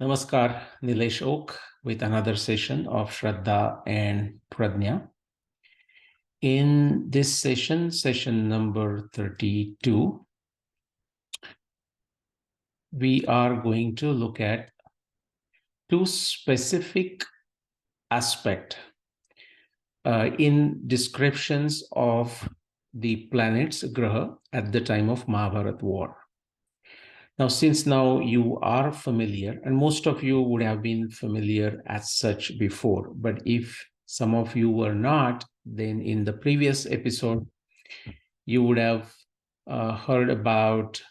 Namaskar, Nilesh Oak with another session of Shraddha and Pradnya. In this session, session number 32, we are going to look at two specific aspects in descriptions of the planets, Graha, at the time of Mahabharata war. Now, since now you are familiar, and most of you would have been familiar as such before, but if some of you were not, then in the previous episode, you would have heard about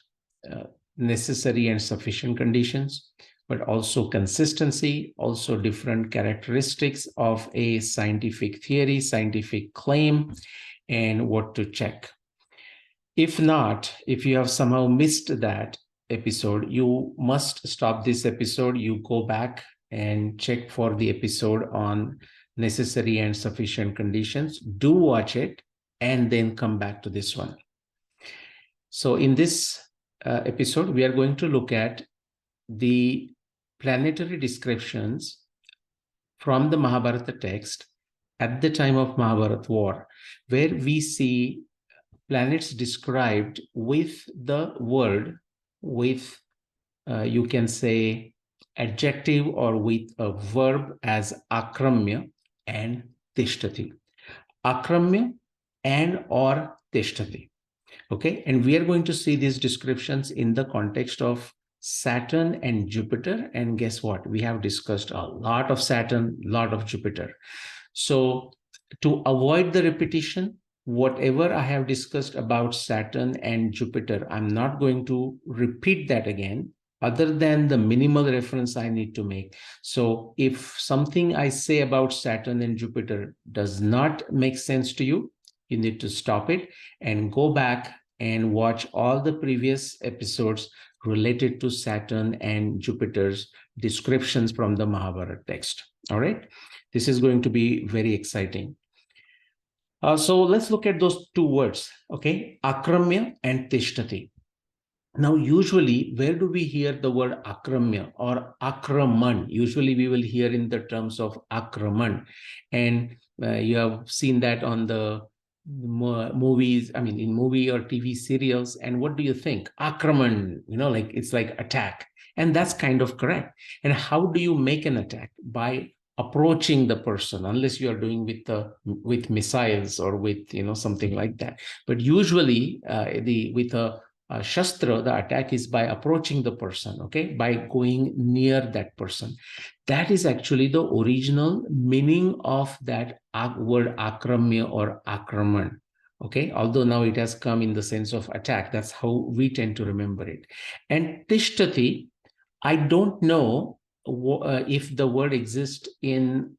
necessary and sufficient conditions, but also consistency, also different characteristics of a scientific theory, scientific claim, and what to check. If not, if you have somehow missed that episode, you must stop this episode. You go back and check for the episode on necessary and sufficient conditions. Do watch it and then come back to this one. So in this episode, we are going to look at the planetary descriptions from the Mahabharata text at the time of Mahabharata war, where we see planets described with the word, with you can say adjective or with a verb as akramya and tishtati. Akramya and or tishtati. Okay, and we are going to see these descriptions in the context of Saturn and Jupiter. And guess what? We have discussed a lot of Saturn, a lot of Jupiter. So to avoid the repetition, whatever I have discussed about Saturn and Jupiter, I'm not going to repeat that again, other than the minimal reference I need to make. So if something I say about Saturn and Jupiter does not make sense to you, you need to stop it and go back and watch all the previous episodes related to Saturn and Jupiter's descriptions from the Mahabharata text. All right. This is going to be very exciting. So let's look at those two words, okay? Akramya and tishtati. Now, usually, where do we hear the word akramya or akraman? Usually, we will hear in the terms of akraman. And you have seen that on the movies, I mean, in movie or TV serials. And what do you think? Akraman, like it's like attack. And that's kind of correct. And how do you make an attack? By approaching the person, unless you are doing with missiles or with something like that. But usually with a Shastra, the attack is by approaching the person, okay, by going near that person. That is actually the original meaning of that word akramya or akraman, okay, although now it has come in the sense of attack. That's how we tend to remember it. And tishtati, I don't know if the word exists in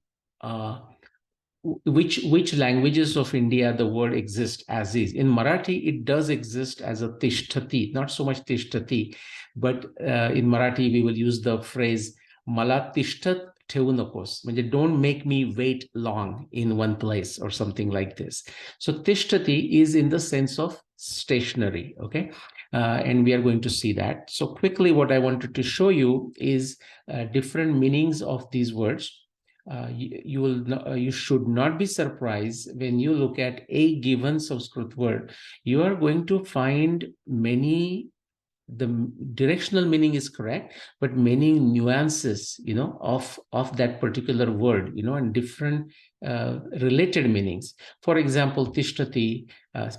which languages of India the word exists as is. In Marathi, it does exist as a tishtati, not so much tishtati, but in Marathi, we will use the phrase mala tishtat ठेवू नकोस, म्हणजे don't make me wait long in one place or something like this. So tishtati is in the sense of stationary, okay? And we are going to see that. So quickly, what I wanted to show you is different meanings of these words. You should not be surprised when you look at a given Sanskrit word. You are going to find the directional meaning is correct, but many nuances, of that particular word, and different related meanings. For example, tishtati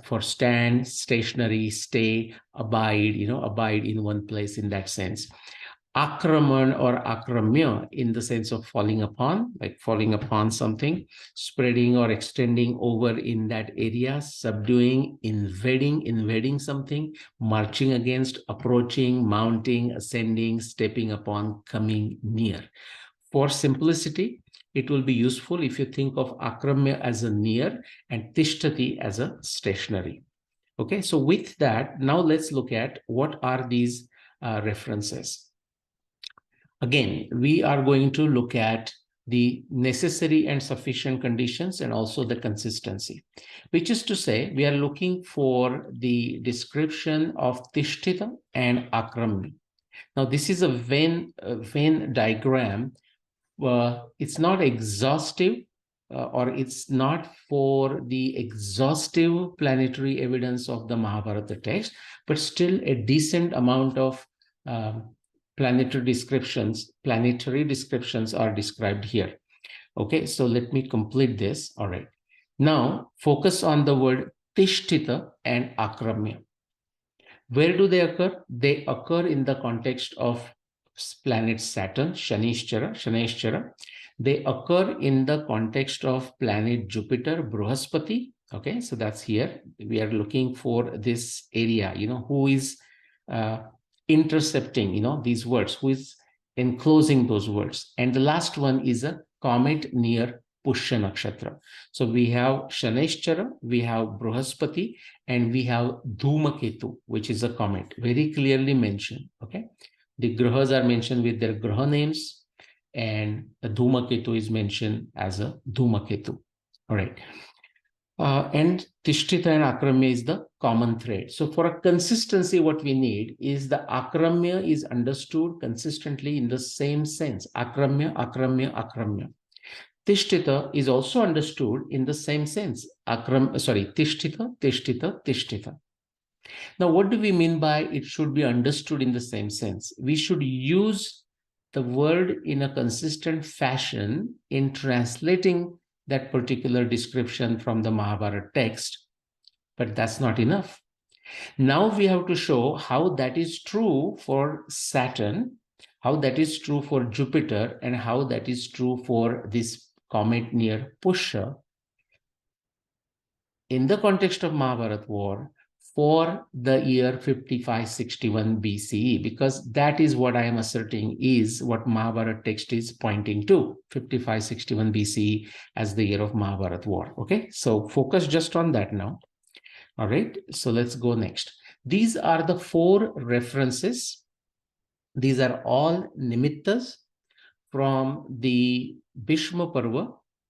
for stand, stationary, stay, abide, abide in one place in that sense. Akraman or akramya in the sense of falling upon, like falling upon something, spreading or extending over in that area, subduing, invading something, marching against, approaching, mounting, ascending, stepping upon, coming near. For simplicity, it will be useful if you think of akramya as a near and tishtati as a stationary. Okay, so with that, now let's look at what are these references. Again, we are going to look at the necessary and sufficient conditions and also the consistency, which is to say, we are looking for the description of tishtita and akramya. Now, this is a Venn diagram. It's not exhaustive, or it's not for the exhaustive planetary evidence of the Mahabharata text, but still a decent amount of planetary descriptions are described here. Okay, so let me complete this. All right. Now, focus on the word Tishtita and Akramya. Where do they occur? They occur in the context of planet Saturn, Shanishchara. They occur in the context of planet Jupiter, Bruhaspati. Okay, so that's here. We are looking for this area, who is intercepting, these words, who is enclosing those words. And the last one is a comet near Pushya Nakshatra. So we have Shanishchara, we have Bruhaspati, and we have Dhumaketu, which is a comet, very clearly mentioned. Okay, the grahas are mentioned with their graha names, and the Dhumaketu is mentioned as a Dhumaketu. All right. And Tishtita and Akramya is the common thread. So for a consistency, what we need is the Akramya is understood consistently in the same sense. Akramya, Akramya, Akramya. Tishtita is also understood in the same sense. Tishtita, Tishtita, Tishtita. Now, what do we mean by it should be understood in the same sense? We should use the word in a consistent fashion in translating that particular description from the Mahabharata text, but that's not enough. Now we have to show how that is true for Saturn, how that is true for Jupiter, and how that is true for this comet near Pushya in the context of Mahabharata war for the year 5561 BCE, because that is what I am asserting is what Mahabharata text is pointing to, 5561 BCE as the year of Mahabharata war. Okay, so focus just on that now. All right, so let's go next. These are the 4 references. These are all nimittas from the Bhishma Parva,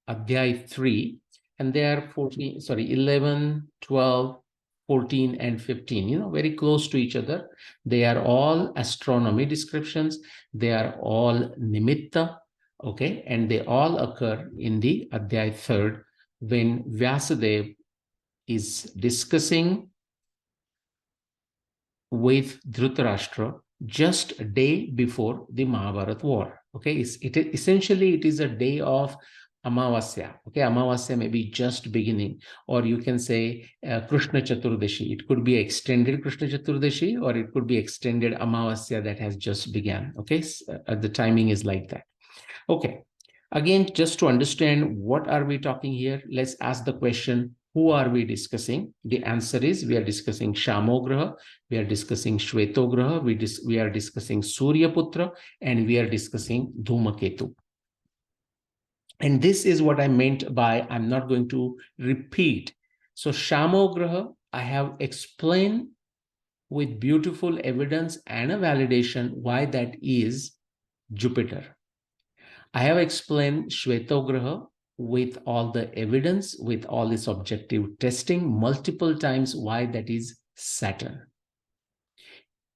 Adhyay 3, and they are 11, 12, 14, and 15, very close to each other. They are all astronomy descriptions. They are all nimitta, okay, and they all occur in the Adhyay 3rd when Vyasadeva is discussing with Dhritarashtra just a day before the Mahabharata war. Okay, essentially it is a day of Amavasya. Okay, Amavasya may be just beginning, or you can say Krishna Chaturdashi. It could be extended Krishna Chaturdashi, or it could be extended Amavasya that has just begun. Okay, the timing is like that. Okay, again, just to understand what are we talking here, let's ask the question, who are we discussing? The answer is we are discussing Shamograha, we are discussing Shvetograha, we are discussing Suryaputra, and we are discussing Dhumaketu. And this is what I meant by I'm not going to repeat. So Shamograha, I have explained with beautiful evidence and a validation why that is Jupiter. I have explained Shvetograha with all the evidence, with all this objective testing multiple times why that is Saturn.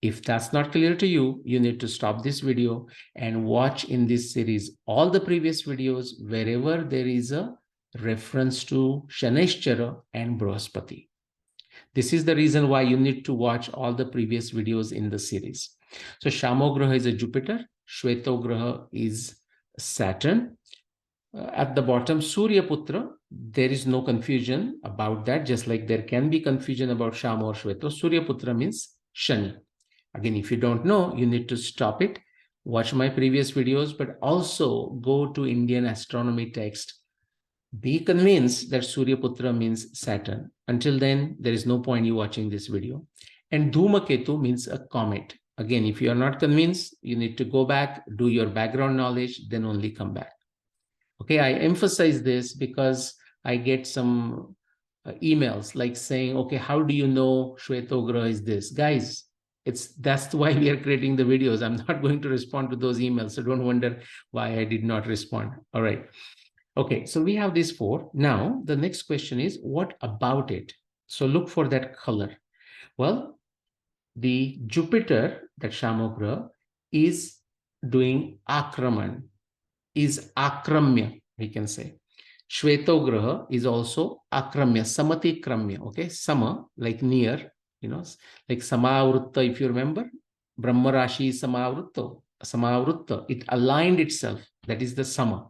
If that's not clear to you, you need to stop this video and watch in this series all the previous videos wherever there is a reference to Shanishchara and Bruhaspati. This is the reason why you need to watch all the previous videos in the series. So Shamograha is a Jupiter, Shvetograha is Saturn. At the bottom, Suryaputra, there is no confusion about that, just like there can be confusion about Shama or Shveto. Suryaputra means Shani. Again, if you don't know, you need to stop it, watch my previous videos, but also go to Indian astronomy text. Be convinced that Suryaputra means Saturn. Until then, there is no point you watching this video. And Dhumaketu means a comet. Again, if you are not convinced, you need to go back, do your background knowledge, then only come back. Okay, I emphasize this because I get some emails like saying, okay, how do you know Shvetograha is this? Guys, that's why we are creating the videos. I'm not going to respond to those emails, so don't wonder why I did not respond. All right. Okay, so we have these 4. Now, the next question is, what about it? So look for that color. Well, the Jupiter, that Shamograha, is doing akraman, is akramya, we can say. Shvetograha is also akramya, samati kramya, okay? Sama, like near, like Samavrutta, if you remember, Brahma Rashi is Samavrutta, it aligned itself, that is the Sama,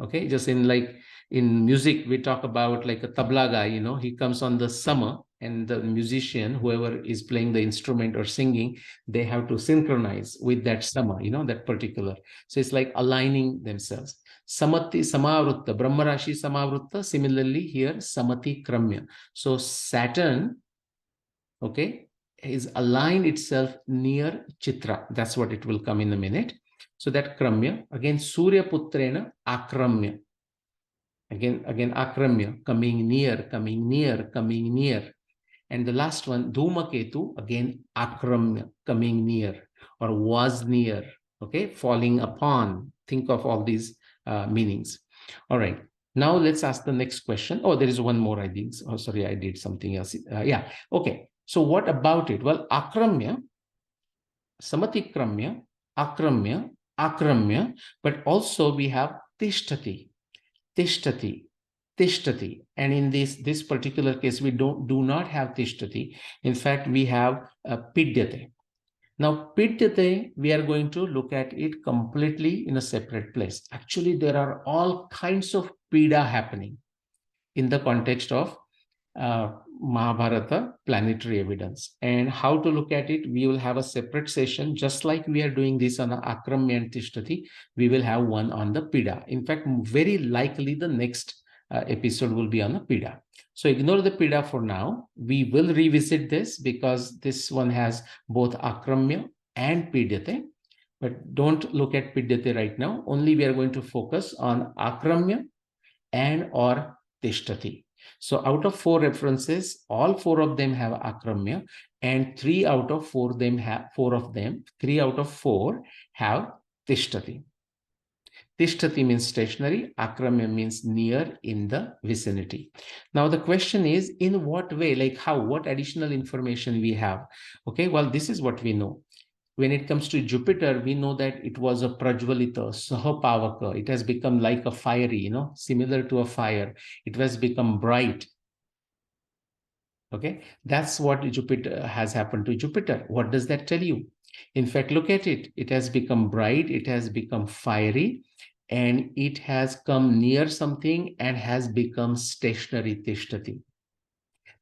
okay? Just in music, we talk about like a tabla guy, he comes on the Sama, and the musician, whoever is playing the instrument or singing, they have to synchronize with that Sama, that particular. So it's like aligning themselves. Samati Samavrutta, Brahma Rashi Samavrutta, similarly here, Samati Kramya. So Saturn, okay, is aligned itself near Chitra. That's what it will come in a minute. So that Kramya, again, Surya Putrena Akramya. Again, Akramya, coming near, coming near, coming near. And the last one, Dhumaketu, again, Akramya, coming near or was near, okay, falling upon. Think of all these meanings. All right. Now let's ask the next question. Oh, there is one more, I think. Oh, sorry, I did something else. Yeah. Okay. So what about it? Well, Akramya, Samatikramya, Akramya, Akramya, but also we have Tishtati, Tishtati, Tishtati. And in this particular case, we do not have Tishtati. In fact, we have Pidyate. Now, Pidyate, we are going to look at it completely in a separate place. Actually, there are all kinds of Pida happening in the context of Mahabharata planetary evidence. And how to look at it, we will have a separate session, just like we are doing this on Akramya and Tishtati, we will have one on the Pida. In fact, very likely the next episode will be on the Pida. So ignore the Pida for now. We will revisit this because this one has both Akramya and Pidyate. But don't look at Pidyate right now. Only we are going to focus on Akramya and or Tishtati. So out of 4 references, all 4 of them have Akramya, and 3 out of 4 of them have 3 out of 4 have Tishtati. Tishtati means stationary, Akramya means near, in the vicinity. Now the question is, in what way, like how, what additional information we have? Okay, well, this is what we know. When it comes to Jupiter, we know that it was a Prajvalita, Sahapavaka. It has become like a fiery, similar to a fire. It has become bright. Okay, that's what Jupiter has happened to Jupiter. What does that tell you? In fact, look at it. It has become bright, it has become fiery, and it has come near something and has become stationary, Tishtati.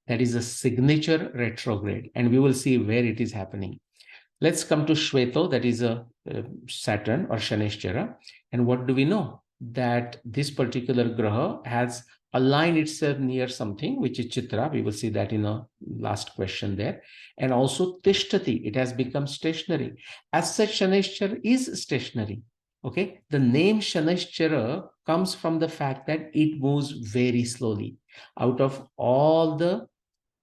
That is a signature retrograde, and we will see where it is happening. Let's come to Shveto, that is a Saturn or Shanishchara. And what do we know? That this particular Graha has aligned itself near something, which is Chitra. We will see that in a last question there. And also Tishtati, it has become stationary. As such, Shanishchara is stationary. Okay, the name Shanishchara comes from the fact that it moves very slowly. Out of all the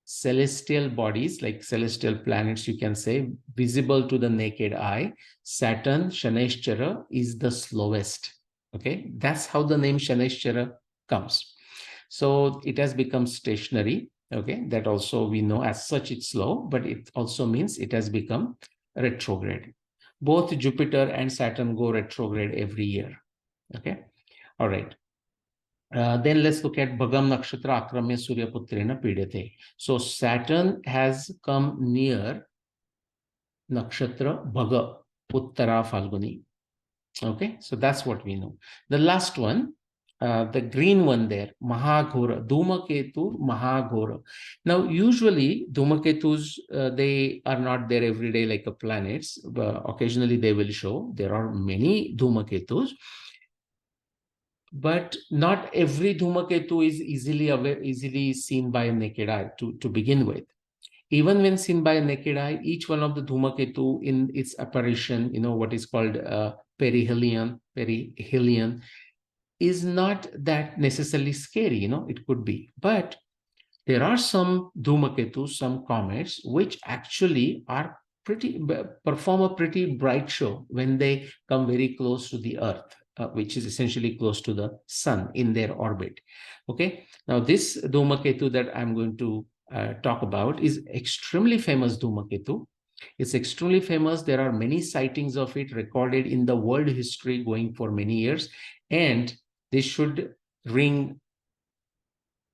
celestial bodies, like celestial planets, you can say, visible to the naked eye, Saturn, Shanishchara, is the slowest. Okay, that's how the name Shanishchara comes. So it has become stationary. Okay, that also we know as such it's slow, but it also means it has become retrograde. Both Jupiter and Saturn go retrograde every year. Okay, all right. Then let's look at Bhagam Nakshatra Akramya Surya Putrena Pidate. So Saturn has come near Nakshatra Bhaga Uttara Falguni. Okay, so that's what we know. The last one, the green one there, Mahaghora, Dhumaketu Mahaghora. Now, usually Dhumaketus, they are not there every day like a planets, but occasionally they will show. There are many Dhumaketus, but not every Dhumaketu is easily seen by a naked eye to begin with. Even when seen by a naked eye, each one of the Dhumaketu in its apparition, what is called perihelion, is not that necessarily scary, it could be. But there are some Dhumaketu, some comets, which actually are perform a pretty bright show when they come very close to the Earth. Which is essentially close to the sun in their orbit. Okay, now this Dhumaketu that I'm going to talk about is extremely famous Dhumaketu. It's extremely famous. There are many sightings of it recorded in the world history going for many years. And this should ring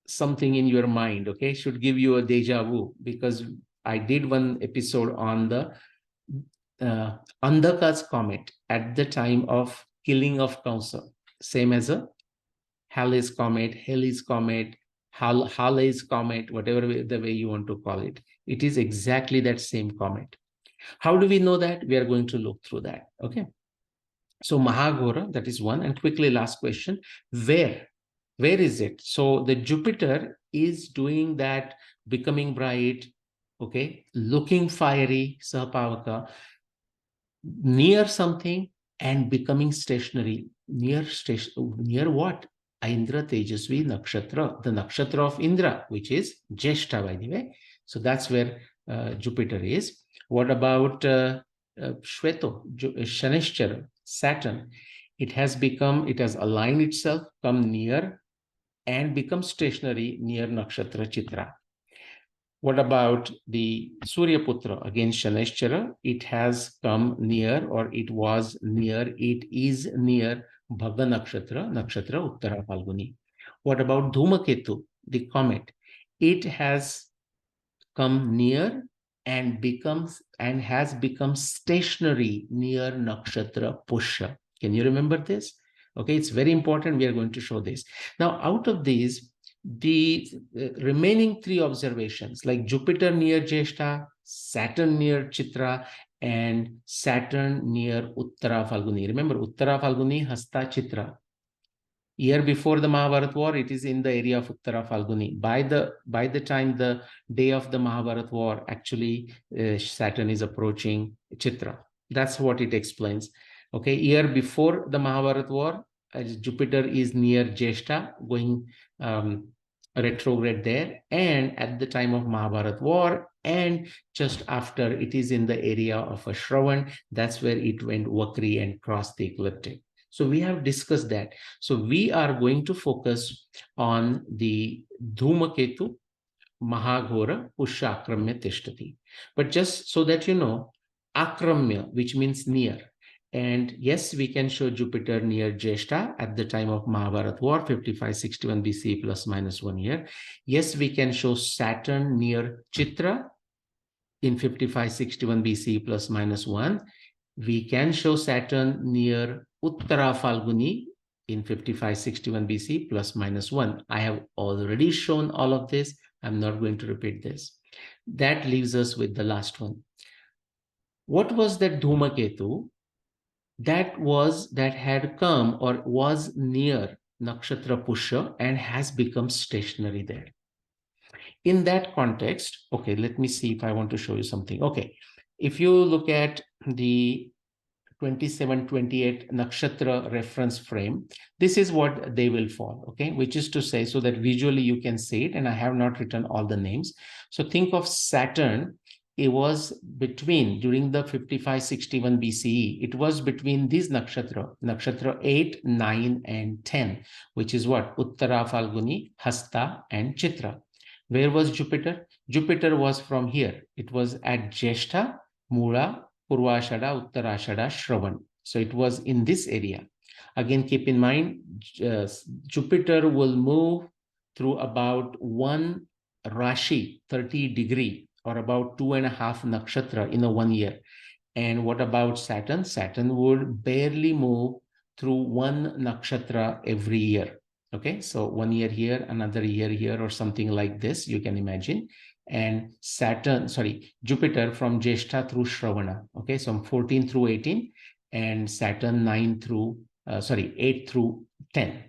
something in your mind, okay? Should give you a deja vu, because I did one episode on the Andhaka's comet at the time of killing of Kausa, same as a Halleys Comet, Halleys Comet, whatever the way you want to call it. It is exactly that same comet. How do we know that? We are going to look through that, okay? So Mahaghora, that is one. And quickly, last question, where? Where is it? So the Jupiter is doing that, becoming bright, okay, looking fiery, Sahapavaka, near something and becoming stationary. Near what? Indra Tejasvi Nakshatra, the nakshatra of Indra, which is Jeshta, by the way. So that's where Jupiter is. What about Shveto, Shanishchara, Saturn? It has aligned itself, come near and become stationary near Nakshatra Chitra. What about the Surya Putra? Again, Shanishchara, it has come near, or it was near, it is near Bhaga Nakshatra, Nakshatra Uttara Falguni. What about Dhumaketu, the comet? It has come near and has become stationary near Nakshatra Pushya. Can you remember this? Okay, it's very important. We are going to show this. Now, out of these, the remaining three observations, like Jupiter near Jeshta, Saturn near Chitra, and Saturn near Uttara Falguni. Remember, Uttara Falguni, Hasta Chitra. Year before the Mahabharata war, it is in the area of Uttara Falguni. By the time the day of the Mahabharata war, actually Saturn is approaching Chitra. That's what it explains. Okay, year before the Mahabharata war, Jupiter is near Jeshta, going retrograde there, and at the time of Mahabharata war, and just after, it is in the area of Shravan. That's where it went Vakri and crossed the ecliptic. So we have discussed that. So we are going to focus on the Dhumaketu Mahaghora Pushya Akramya Tishtati. But just so that you know, Akramya, which means near. And yes, we can show Jupiter near Jeshta at the time of Mahabharata war, 5561 BC plus minus 1 year. Yes, we can show Saturn near Chitra in 5561 BC plus minus 1. We can show Saturn near Uttara Falguni in 5561 BC plus minus 1. I have already shown all of this. I'm not going to repeat this. That leaves us with the last one. What was that Dhumaketu that had come or was near Nakshatra Pushya and has become stationary there? In that context, okay, let me see if I want to show you something. Okay, if you look at the 27-28 nakshatra reference frame, this is what they will fall, okay, which is to say, so that visually you can see it, and I have not written all the names. So think of Saturn. It was between, during the 5561 BCE, it was between these nakshatra 8, 9, and 10, which is what? Uttara Falguni, Hasta, and Chitra. Where was Jupiter? Jupiter was from here. It was at Jeshta, Mula, Purvashada, Uttarashada, Shravan. So it was in this area. Again, keep in mind, Jupiter will move through about one Rashi, 30 degree, or about 2.5 nakshatra in a 1 year. And what about Saturn? Saturn would barely move through one nakshatra every year. Okay, so 1 year here, another year here, or something like this, you can imagine. And Jupiter from Jeshta through Shravana. Okay, so 14 through 18, and Saturn 8 through 10.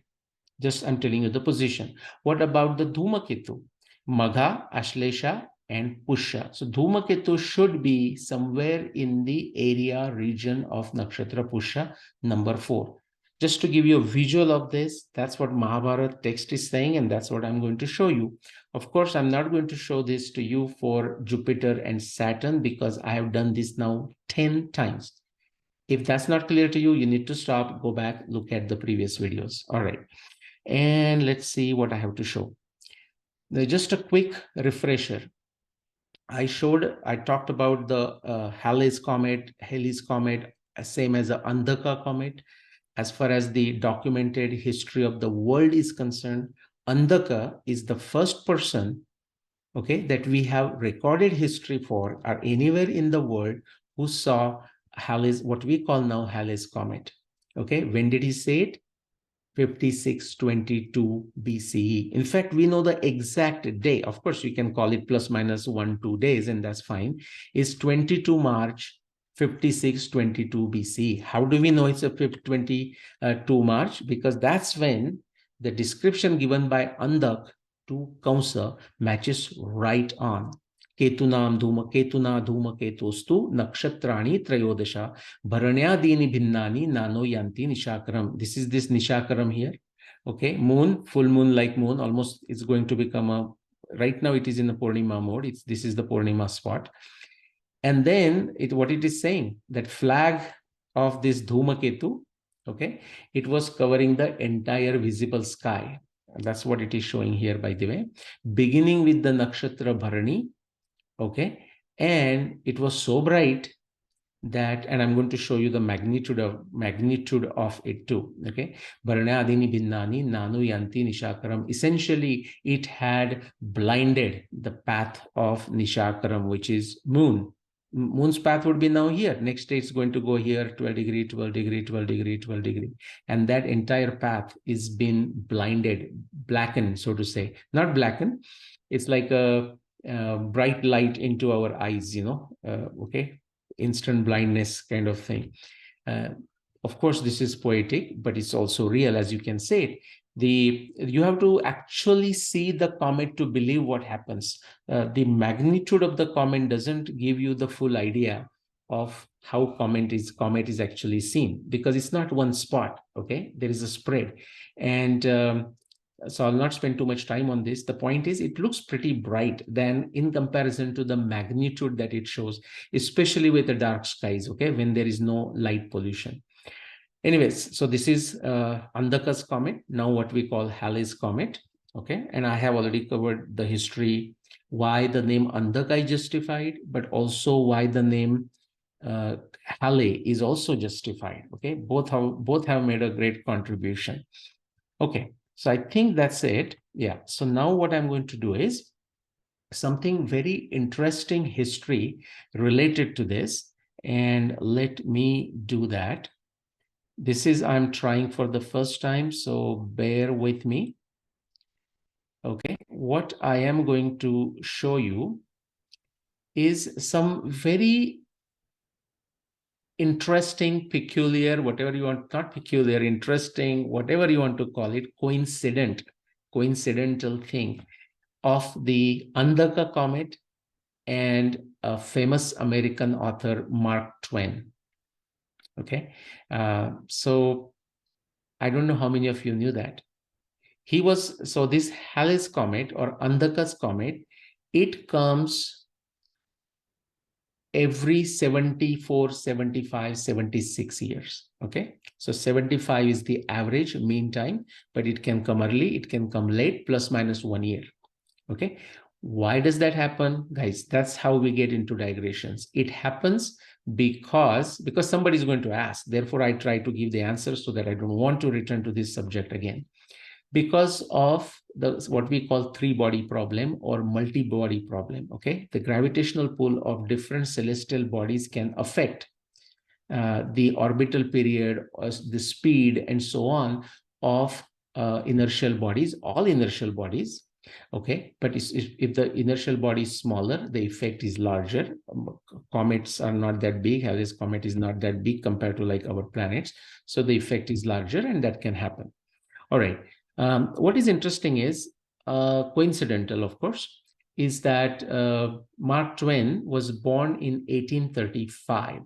Just I'm telling you the position. What about the Dhumaketu? Magha, Ashlesha, and Pushya. So Dhumaketu should be somewhere in the area region of Nakshatra Pushya, number 4. Just to give you a visual of this, that's what Mahabharata text is saying, and that's what I'm going to show you. Of course, I'm not going to show this to you for Jupiter and Saturn, because I have done this now 10 times. If that's not clear to you, you need to stop, go back, look at the previous videos. All right. And let's see what I have to show. Now, just a quick refresher. I talked about the Halleys Comet, same as the Andhaka Comet. As far as the documented history of the world is concerned, Andhaka is the first person, okay, that we have recorded history for or anywhere in the world who saw Halley's, what we call now Halley's Comet. Okay, when did he say it? 5622 BCE. In fact, we know the exact day. Of course, we can call it plus minus 1-2 days, and that's fine. Is 22 March 5622 BCE. How do we know it's a 22 March? Because that's when the description given by Andak to Kamsa matches right on. Ketunam Ketuna Dhumaketustu Nakshatrani Trayodasha Bharanyadini Bhinnani Nano Yanti Nishakaram. This is this Nishakaram here. Okay, moon, full moon like moon, almost it's going to become a, right now it is in the Purnima mode. This is the Purnima spot. And then what it is saying, that flag of this Dhumaketu, okay, it was covering the entire visible sky. That's what it is showing here, by the way, beginning with the nakshatra Bharani, okay, and it was so bright that, and I'm going to show you the magnitude of it too. Okay, Bharanyadini Bhinnani Nanu Yanti Nishakaram. Essentially, it had blinded the path of Nishakaram, which is moon. Moon's path would be now here. Next day, it's going to go here, 12 degree, 12 degree, 12 degree, 12 degree. And that entire path is been blinded, blackened, so to say. Not blackened. It's like a bright light into our eyes, okay, instant blindness kind of thing. Of course, this is poetic, but it's also real, as you can say it. You have to actually see the comet to believe what happens. The magnitude of the comet doesn't give you the full idea of how comet is actually seen, because it's not one spot. Okay, there is a spread, and so I'll not spend too much time on this. The point is, it looks pretty bright than in comparison to the magnitude that it shows, especially with the dark skies, okay, when there is no light pollution. Anyways, so this is Andhaka's comet, now what we call Halley's Comet, okay, and I have already covered the history, why the name Andhaka is justified, but also why the name Halley is also justified, okay, both have made a great contribution. Okay, so I think that's it. Yeah, so now what I'm going to do is something very interesting history related to this, and let me do that. This is, I'm trying for the first time, so bear with me. Okay, what I am going to show you is some very interesting, peculiar, whatever you want, not peculiar, interesting, whatever you want to call it, coincidental thing of the Andhaka Comet and a famous American author, Mark Twain. Okay, so I don't know how many of you knew that. So this Halley's Comet or Andhaka's Comet, it comes every 74, 75, 76 years. Okay, so 75 is the average mean time, but it can come early, it can come late, plus minus 1 year. Okay, why does that happen, guys? That's how we get into digressions. It happens because somebody is going to ask. Therefore, I try to give the answer so that I don't want to return to this subject again. Because of what we call three-body problem or multi-body problem. Okay, the gravitational pull of different celestial bodies can affect the orbital period, the speed, and so on of inertial bodies, all inertial bodies. Okay, but if the inertial body is smaller, the effect is larger. Comets are not that big. Halley's Comet is not that big compared to like our planets, so the effect is larger, and that can happen. All right. What is interesting is coincidental, of course, is that Mark Twain was born in 1835.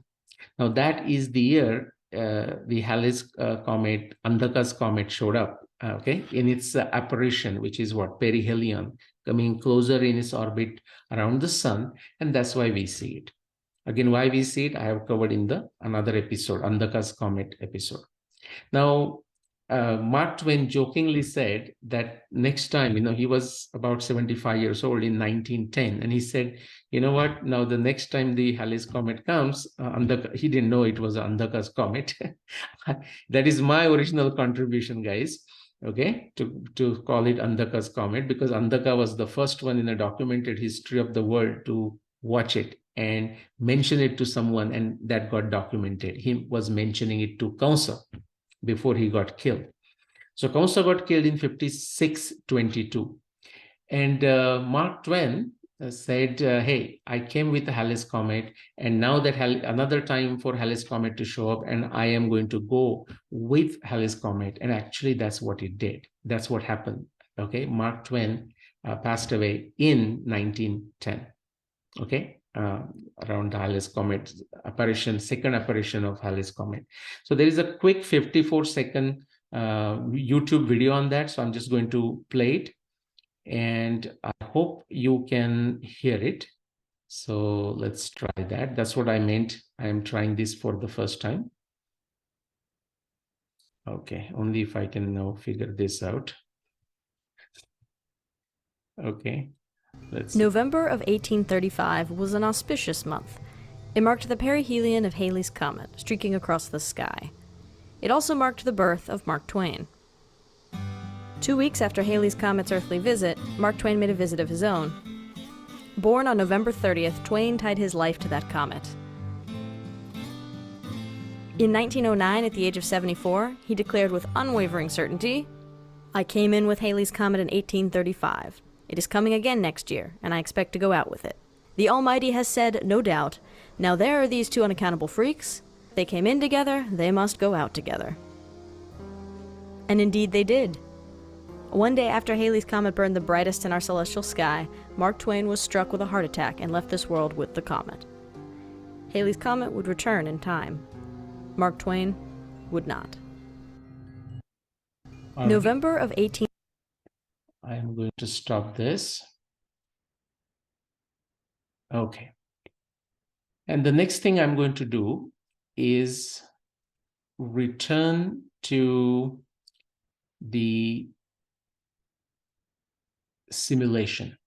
Now that is the year the Halley's Comet, Andhaka's Comet showed up. Okay, in its apparition, which is what, perihelion, coming closer in its orbit around the sun, and that's why we see it. Again, why we see it, I have covered in the another episode, Andhaka's Comet episode. Now, Mark Twain jokingly said that next time, he was about 75 years old in 1910, and he said, you know what? Now the next time the Halley's Comet comes, he didn't know it was Andhaka's comet. That is my original contribution, guys. Okay, to call it Andhaka's comet, because Andhaka was the first one in a documented history of the world to watch it and mention it to someone, and that got documented. He was mentioning it to Kamsa before he got killed. So Kamsa got killed in 5622. And Mark Twain said, hey, I came with the Halley's Comet, and now that another time for Halley's Comet to show up, and I am going to go with Halley's Comet. And actually, that's what it did. That's what happened. Okay, Mark Twain passed away in 1910. Okay, around the Halley's Comet apparition, second apparition of Halley's Comet. So there is a quick 54-second YouTube video on that. So I'm just going to play it, and I hope you can hear it. So let's try that. That's what I meant. I am trying this for the first time. Okay, only if I can now figure this out. Okay, let's see. November of 1835 was an auspicious month. It marked the perihelion of Halley's Comet, streaking across the sky. It also marked the birth of Mark Twain. 2 weeks after Halley's Comet's earthly visit, Mark Twain made a visit of his own. Born on November 30th, Twain tied his life to that comet. In 1909, at the age of 74, he declared with unwavering certainty, "I came in with Halley's Comet in 1835. It is coming again next year, and I expect to go out with it. The Almighty has said, no doubt, now there are these two unaccountable freaks. They came in together, they must go out together." And indeed they did. One day after Halley's Comet burned the brightest in our celestial sky, Mark Twain was struck with a heart attack and left this world with the comet. Halley's Comet would return in time. Mark Twain would not. November of 18... I am going to stop this. Okay. And the next thing I'm going to do is return to the simulation.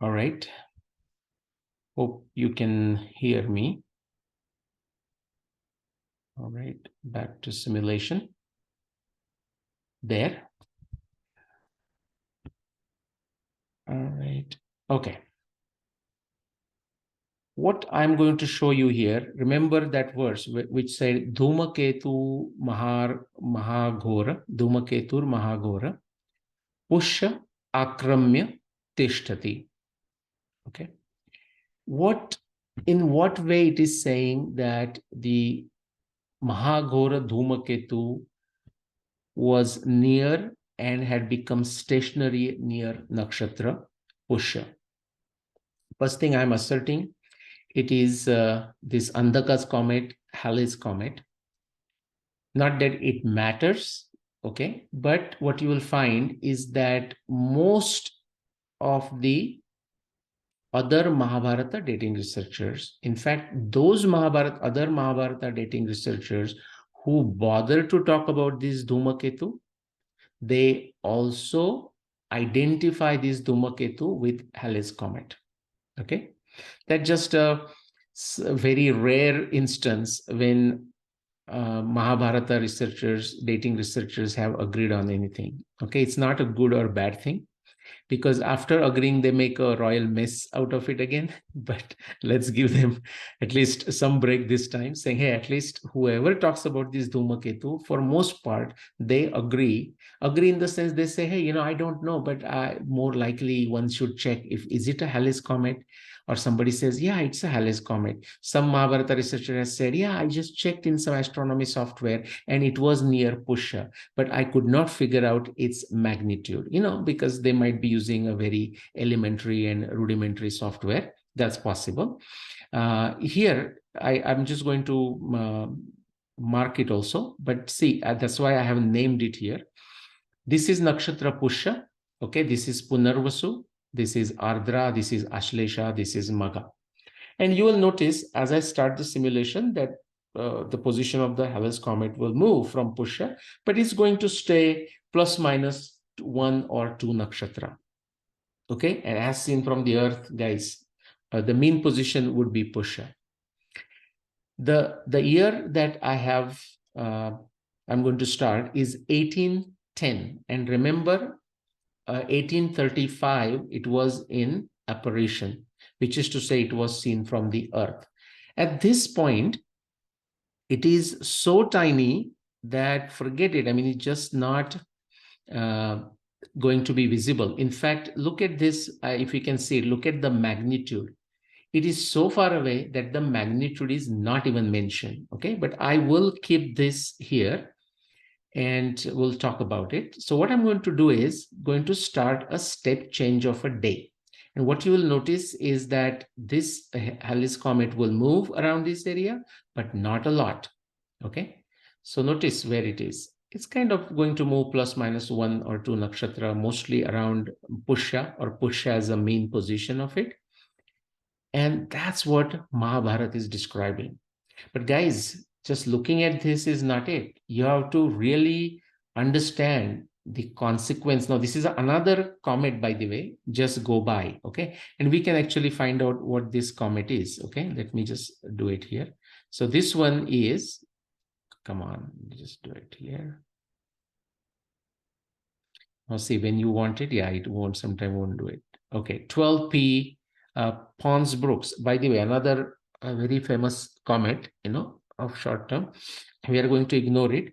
All right. Hope you can hear me. All right, back to simulation. There. All right. Okay. What I'm going to show you here, remember that verse which said Dhumaketu Mahagora, Dhumaketur Mahagora, Pusha Akramya Tishtati. Okay. In what way it is saying that the Mahagora Dhumaketu was near and had become stationary near Nakshatra Pusha? First thing I'm asserting, it is this Andhaka's comet, Halley's comet. Not that it matters, okay, but what you will find is that most of the other Mahabharata dating researchers, in fact, those other Mahabharata dating researchers who bother to talk about this Dhumaketu, they also identify this Dhumaketu with Halley's comet. Okay, that's just a very rare instance when Mahabharata researchers, dating researchers have agreed on anything. Okay, it's not a good or bad thing, because after agreeing, they make a royal mess out of it again. But let's give them at least some break this time, saying, hey, at least whoever talks about this Dhumaketu, for most part, they agree in the sense they say, hey, I don't know, but more likely one should check is it a Halley's comet? Or somebody says, yeah, it's a Halleys Comet. Some Mahabharata researcher has said, yeah, I just checked in some astronomy software and it was near Pusha, but I could not figure out its magnitude, because they might be using a very elementary and rudimentary software. That's possible. Here, I'm just going to mark it also, but see, that's why I have named it here. This is Nakshatra Pusha. Okay, this is Punarvasu. This is Ardra, this is Ashlesha, this is Magha. And you will notice as I start the simulation that the position of the Halley's Comet will move from Pusha, but it's going to stay plus minus 1 or 2 nakshatra. Okay, and as seen from the Earth, guys, the mean position would be Pusha. The year that I'm going to start is 1810, and remember, 1835 it was in apparition, which is to say it was seen from the Earth. At this point, it is so tiny that forget it. I mean, it's just not going to be visible. In fact, look at this. If you can see, look at the magnitude. It is so far away that the magnitude is not even mentioned. Okay, but I will keep this here and we'll talk about it. So what I'm going to do is going to start a step change of a day. And what you will notice is that this Halley's Comet will move around this area, but not a lot. Okay, so notice where it is. It's kind of going to move plus minus 1 or 2 nakshatra, mostly around Pusha, or Pusha as a main position of it. And that's what Mahabharata is describing. But guys, just looking at this is not it. You have to really understand the consequence. Now, this is another comet, by the way, just go by, okay? And we can actually find out what this comet is, okay? Let me just do it here. So this one is, come on, just do it here. Now see, when you want it, yeah, it won't, sometime won't do it. Okay, 12P Pons Brooks. By the way, another very famous comet, of short term. We are going to ignore it.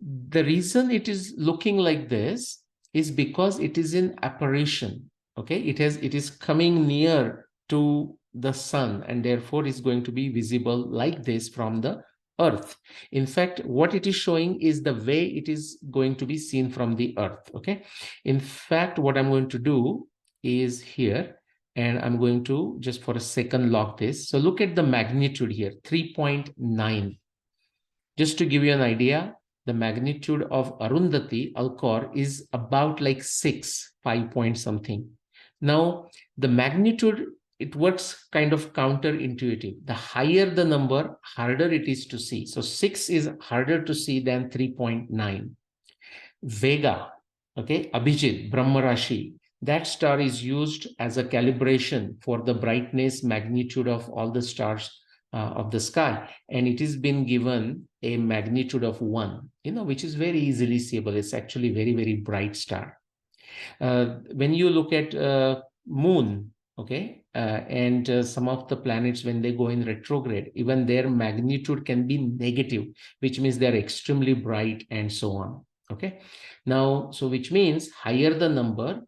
The reason it is looking like this is because it is in apparition. Okay, it is coming near to the sun, and therefore is going to be visible like this from the Earth. In fact, what it is showing is the way it is going to be seen from the Earth. Okay, in fact, what I'm going to do is here, and I'm going to just for a second lock this. So look at the magnitude here, 3.9. Just to give you an idea, the magnitude of Arundhati, Alcor, is about like 5 point something. Now, the magnitude, it works kind of counterintuitive. The higher the number, harder it is to see. So 6 is harder to see than 3.9. Vega, okay, Abhijit, Brahmarashi, that star is used as a calibration for the brightness, magnitude of all the stars of the sky. And it has been given a magnitude of 1, which is very easily seeable. It's actually very, very bright star. When you look at moon, okay, and some of the planets, when they go in retrograde, even their magnitude can be negative, which means they're extremely bright and so on. Okay, now, so which means higher the number,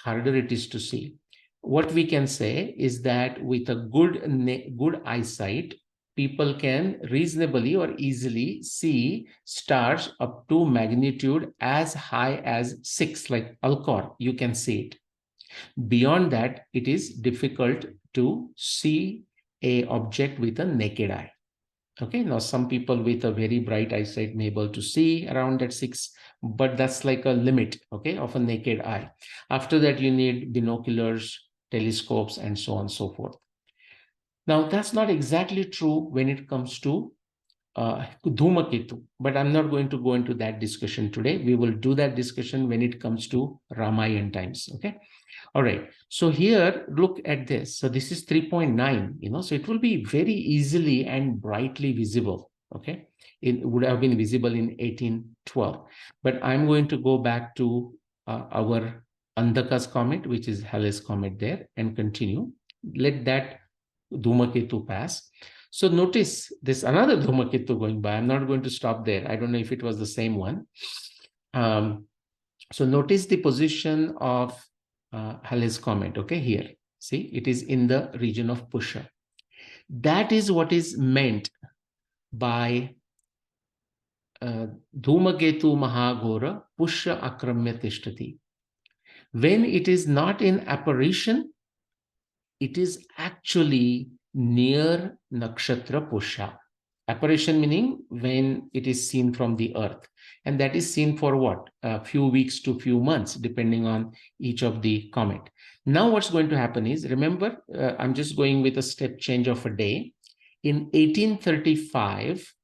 harder it is to see. What we can say is that with a good eyesight, people can reasonably or easily see stars up to magnitude as high as 6, like Alcor, you can see it. Beyond that, it is difficult to see an object with a naked eye. Okay, now some people with a very bright eyesight may be able to see around that 6, but that's like a limit, okay, of a naked eye. After that, you need binoculars, telescopes, and so on and so forth. Now, that's not exactly true when it comes to Dhumaketu, but I'm not going to go into that discussion today. We will do that discussion when it comes to Ramayana times, okay? All right, so here, look at this. So this is 3.9, so it will be very easily and brightly visible, okay? It would have been visible in 1812. But I'm going to go back to our Andhaka's comet, which is Halleys Comet there, and continue. Let that Dhumaketu pass. So notice this another Dhumaketu going by. I'm not going to stop there. I don't know if it was the same one. So notice the position of Halleys Comet, okay, here. See, it is in the region of Pusha. That is what is meant by Dhumaketu Mahagora Pusha Akramya Tishtati. When it is not in apparition, it is actually near Nakshatra Pusha. Apparition meaning when it is seen from the Earth. And that is seen for what? A few weeks to few months, depending on each of the comet. Now what's going to happen is, remember, I'm just going with a step change of a day. In 1835,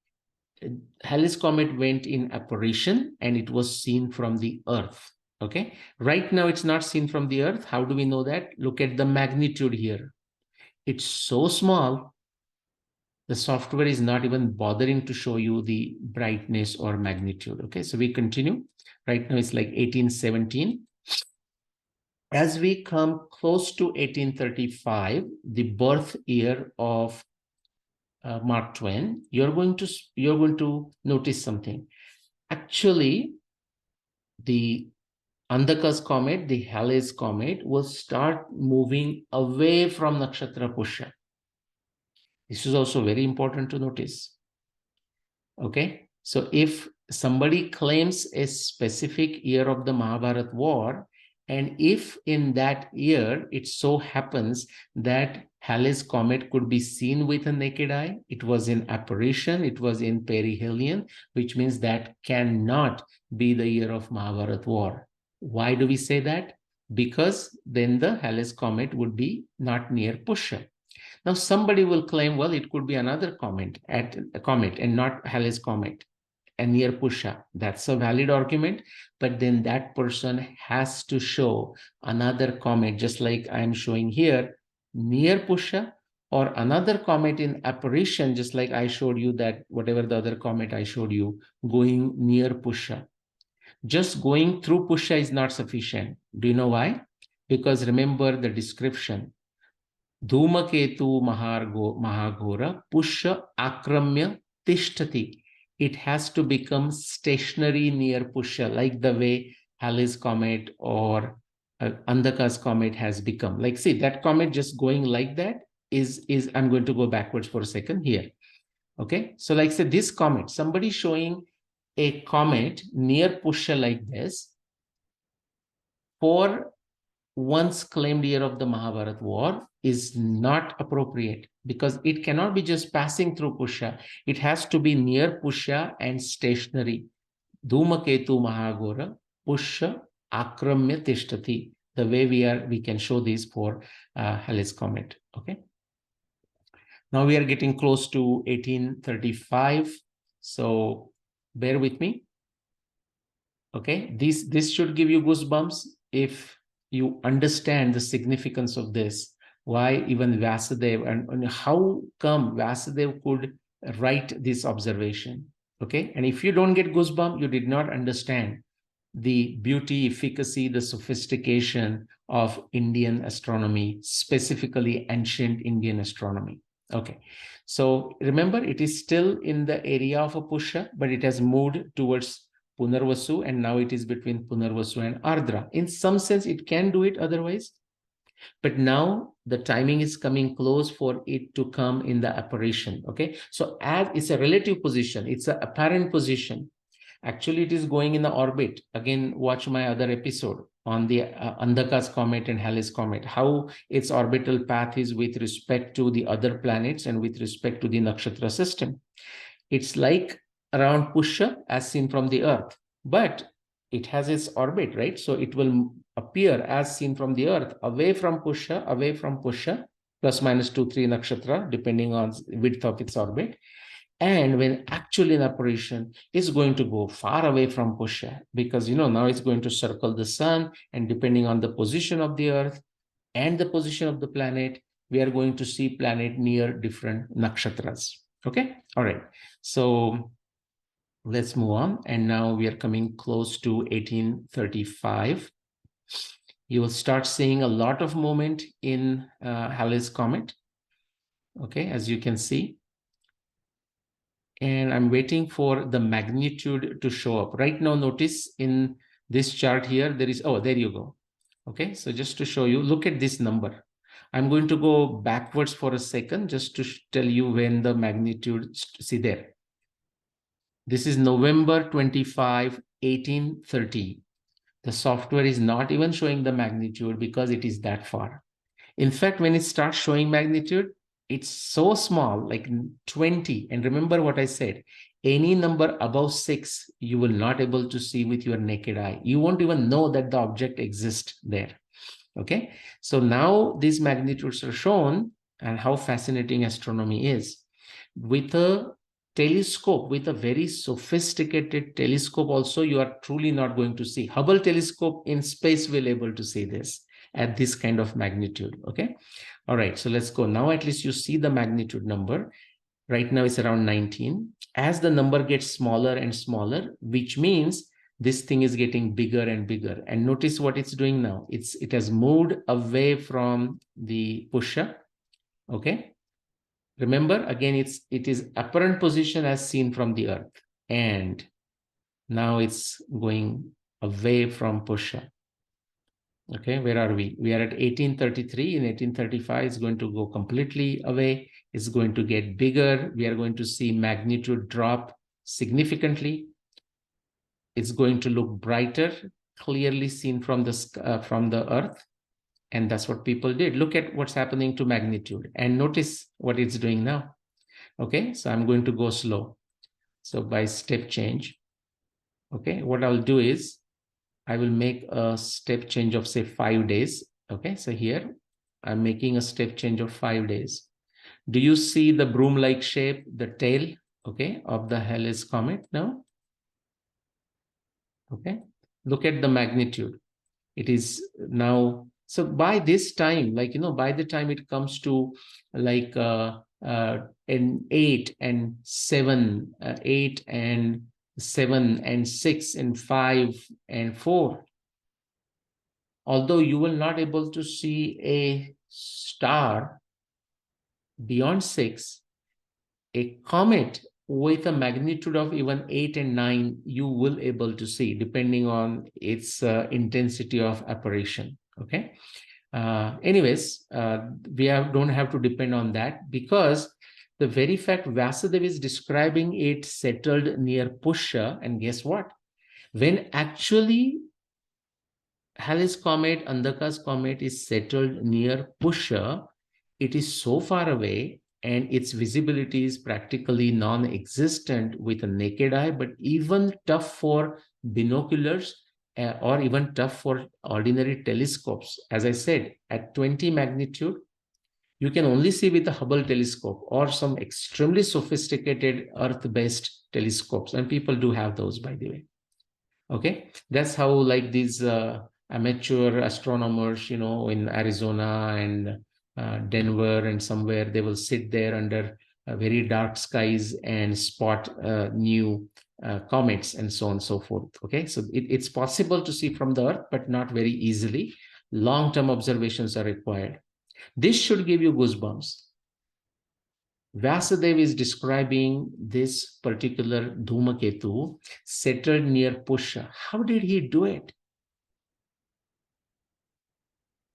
Halleys Comet went in apparition and it was seen from the Earth. Okay, right now it's not seen from the Earth. How do we know that? Look at the magnitude here. It's so small, the software is not even bothering to show you the brightness or magnitude. Okay, so we continue. Right now it's like 1817. As we come close to 1835, the birth year of Mark Twain, you're going to notice something. Actually, the Andhaka's comet, the Halleys comet, will start moving away from Nakshatra Pusha. This is also very important to notice. Okay, so if somebody claims a specific year of the Mahabharata war, and if in that year it so happens that Halley's comet could be seen with a naked eye, it was in apparition, it was in perihelion, which means that cannot be the year of Mahabharata war. Why do we say that? Because then the Halley's comet would be not near Pusha. Now somebody will claim, well, it could be another comet and not Halley's comet and near Pusha. That's a valid argument, but then that person has to show another comet, just like I'm showing here, near Pusha, or another comet in apparition, just like I showed you that whatever the other comet I showed you, going near Pusha. Just going through Pusha is not sufficient. Do you know why? Because remember the description. Dhumaketu Mahagora Pusha Akramya Tishtati. It has to become stationary near Pusha, like the way Halley's comet or Andhaka's comet has become. Like, see, that comet just going like that is I'm going to go backwards for a second here. Okay, so like say this comet, somebody showing a comet near Pusha like this for once claimed year of the Mahabharata war is not appropriate, because it cannot be just passing through Pusha. It has to be near Pusha and stationary. Dhumaketu Mahagora Pusha Akramya Tishtati. The way we can show this for Halley's comet. Okay. Now we are getting close to 1835. So bear with me. Okay. This should give you goosebumps if you understand the significance of this, why even Vasudev and how come Vasudev could write this observation. Okay, and if you don't get goosebumps, you did not understand the beauty, efficacy, the sophistication of Indian astronomy, specifically ancient Indian astronomy. Okay, so remember, it is still in the area of a Pusha, but it has moved towards Punarvasu, and now it is between Punarvasu and Ardra. In some sense, it can do it otherwise, but now the timing is coming close for it to come in the apparition. Okay, so as it's a relative position, it's an apparent position. Actually, it is going in the orbit. Again, watch my other episode on the Andhaka's comet and Halley's comet, how its orbital path is with respect to the other planets and with respect to the nakshatra system. It's like around Pusha as seen from the Earth, but it has its orbit, right? So it will appear as seen from the Earth, away from Pusha, plus minus 2-3 nakshatra, depending on width of its orbit. And when actually in apparition, it's going to go far away from Pusha, because now it's going to circle the sun, and depending on the position of the Earth and the position of the planet, we are going to see planet near different nakshatras. Okay, all right. So let's move on. And now we are coming close to 1835. You will start seeing a lot of movement in Halley's comet. Okay, as you can see. And I'm waiting for the magnitude to show up. Right now, notice in this chart here, there is, oh, there you go. Okay, so just to show you, look at this number. I'm going to go backwards for a second just to tell you when the magnitude, see there. This is November 25, 1830. The software is not even showing the magnitude because it is that far. In fact, when it starts showing magnitude, it's so small, like 20. And remember what I said, any number above 6, you will not able to see with your naked eye. You won't even know that the object exists there. Okay, so now these magnitudes are shown, and how fascinating astronomy is. With a telescope, with a very sophisticated telescope also, you are truly not going to see. Hubble telescope in space will able to see this at this kind of magnitude. Okay. All right. So let's go. Now at least you see the magnitude number. Right now it's around 19. As the number gets smaller and smaller, which means this thing is getting bigger and bigger. And notice what it's doing now. It has moved away from the pusher. Okay. Remember, again, it is apparent position as seen from the earth. And now it's going away from pusher. Okay, where are we? We are at 1833. In 1835, it's going to go completely away. It's going to get bigger. We are going to see magnitude drop significantly. It's going to look brighter, clearly seen from the earth. And that's what people did. Look at what's happening to magnitude and notice what it's doing now. Okay, so I'm going to go slow. So by step change, okay, what I'll do is I will make a step change of say 5 days. Okay, so here I'm making a step change of 5 days. Do you see the broom-like shape, the tail, okay, of the Halleys Comet now? Okay, look at the magnitude. It is now, so by this time, like, by the time it comes to like an 8 and 7, 8 and 7 and 6 and 5 and 4, although you will not able to see a star beyond 6, a comet with a magnitude of even 8 and 9, you will able to see, depending on its intensity of apparition. Okay. Anyways, don't have to depend on that, because the very fact Vasudev is describing it settled near Pusha, and guess what? When actually Halley's Comet, Andhaka's Comet is settled near Pusha, it is so far away and its visibility is practically non-existent with a naked eye, but even tough for binoculars or even tough for ordinary telescopes. As I said, at 20 magnitude, you can only see with the Hubble telescope or some extremely sophisticated Earth-based telescopes. And people do have those, by the way. Okay, that's how like these amateur astronomers, in Arizona and Denver and somewhere, they will sit there under very dark skies and spot new comets and so on and so forth. Okay, so it's possible to see from the Earth, but not very easily. Long-term observations are required. This should give you goosebumps. Vasudev is describing this particular Dhumaketu settled near Pusha. How did he do it?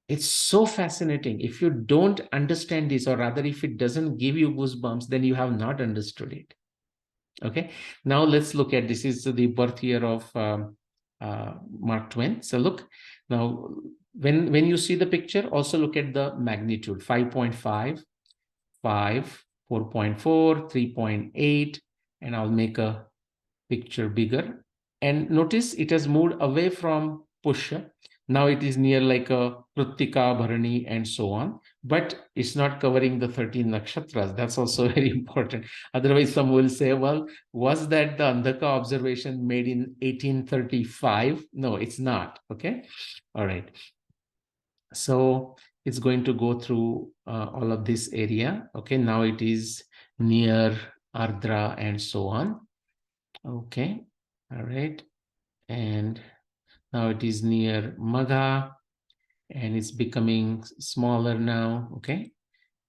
It's so fascinating. If you don't understand this, or rather if it doesn't give you goosebumps, then you have not understood it. Okay, now let's look at, this is the birth year of Mark Twain. So look, now when you see the picture, also look at the magnitude, 5.5, 5, 4.4, 3.8, and I'll make a picture bigger. And notice it has moved away from Pusha. Now it is near like a Krittika, Bharani, and so on. But it's not covering the 13 nakshatras. That's also very important. Otherwise, some will say, well, was that the Andhaka observation made in 1835? No, it's not. Okay. All right. So it's going to go through all of this area. Okay, now it is near Ardra and so on. Okay, all right. And now it is near Magha and it's becoming smaller now. Okay,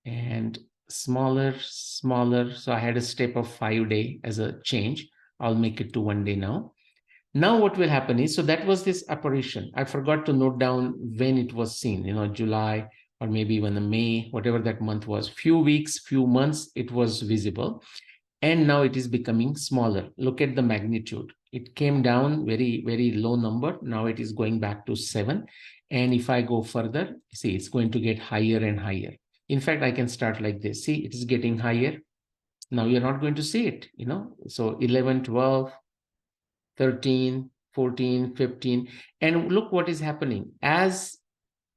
and smaller. So I had a step of 5 day as a change. I'll make it to 1 day now. Now what will happen is, so that was this apparition. I forgot to note down when it was seen, July or maybe even May, whatever that month was. Few weeks, few months, it was visible. And now it is becoming smaller. Look at the magnitude. It came down very, very low number. Now it is going back to 7. And if I go further, see, it's going to get higher and higher. In fact, I can start like this. See, it is getting higher. Now you're not going to see it, So 11, 12, 13, 14, 15. And look what is happening. As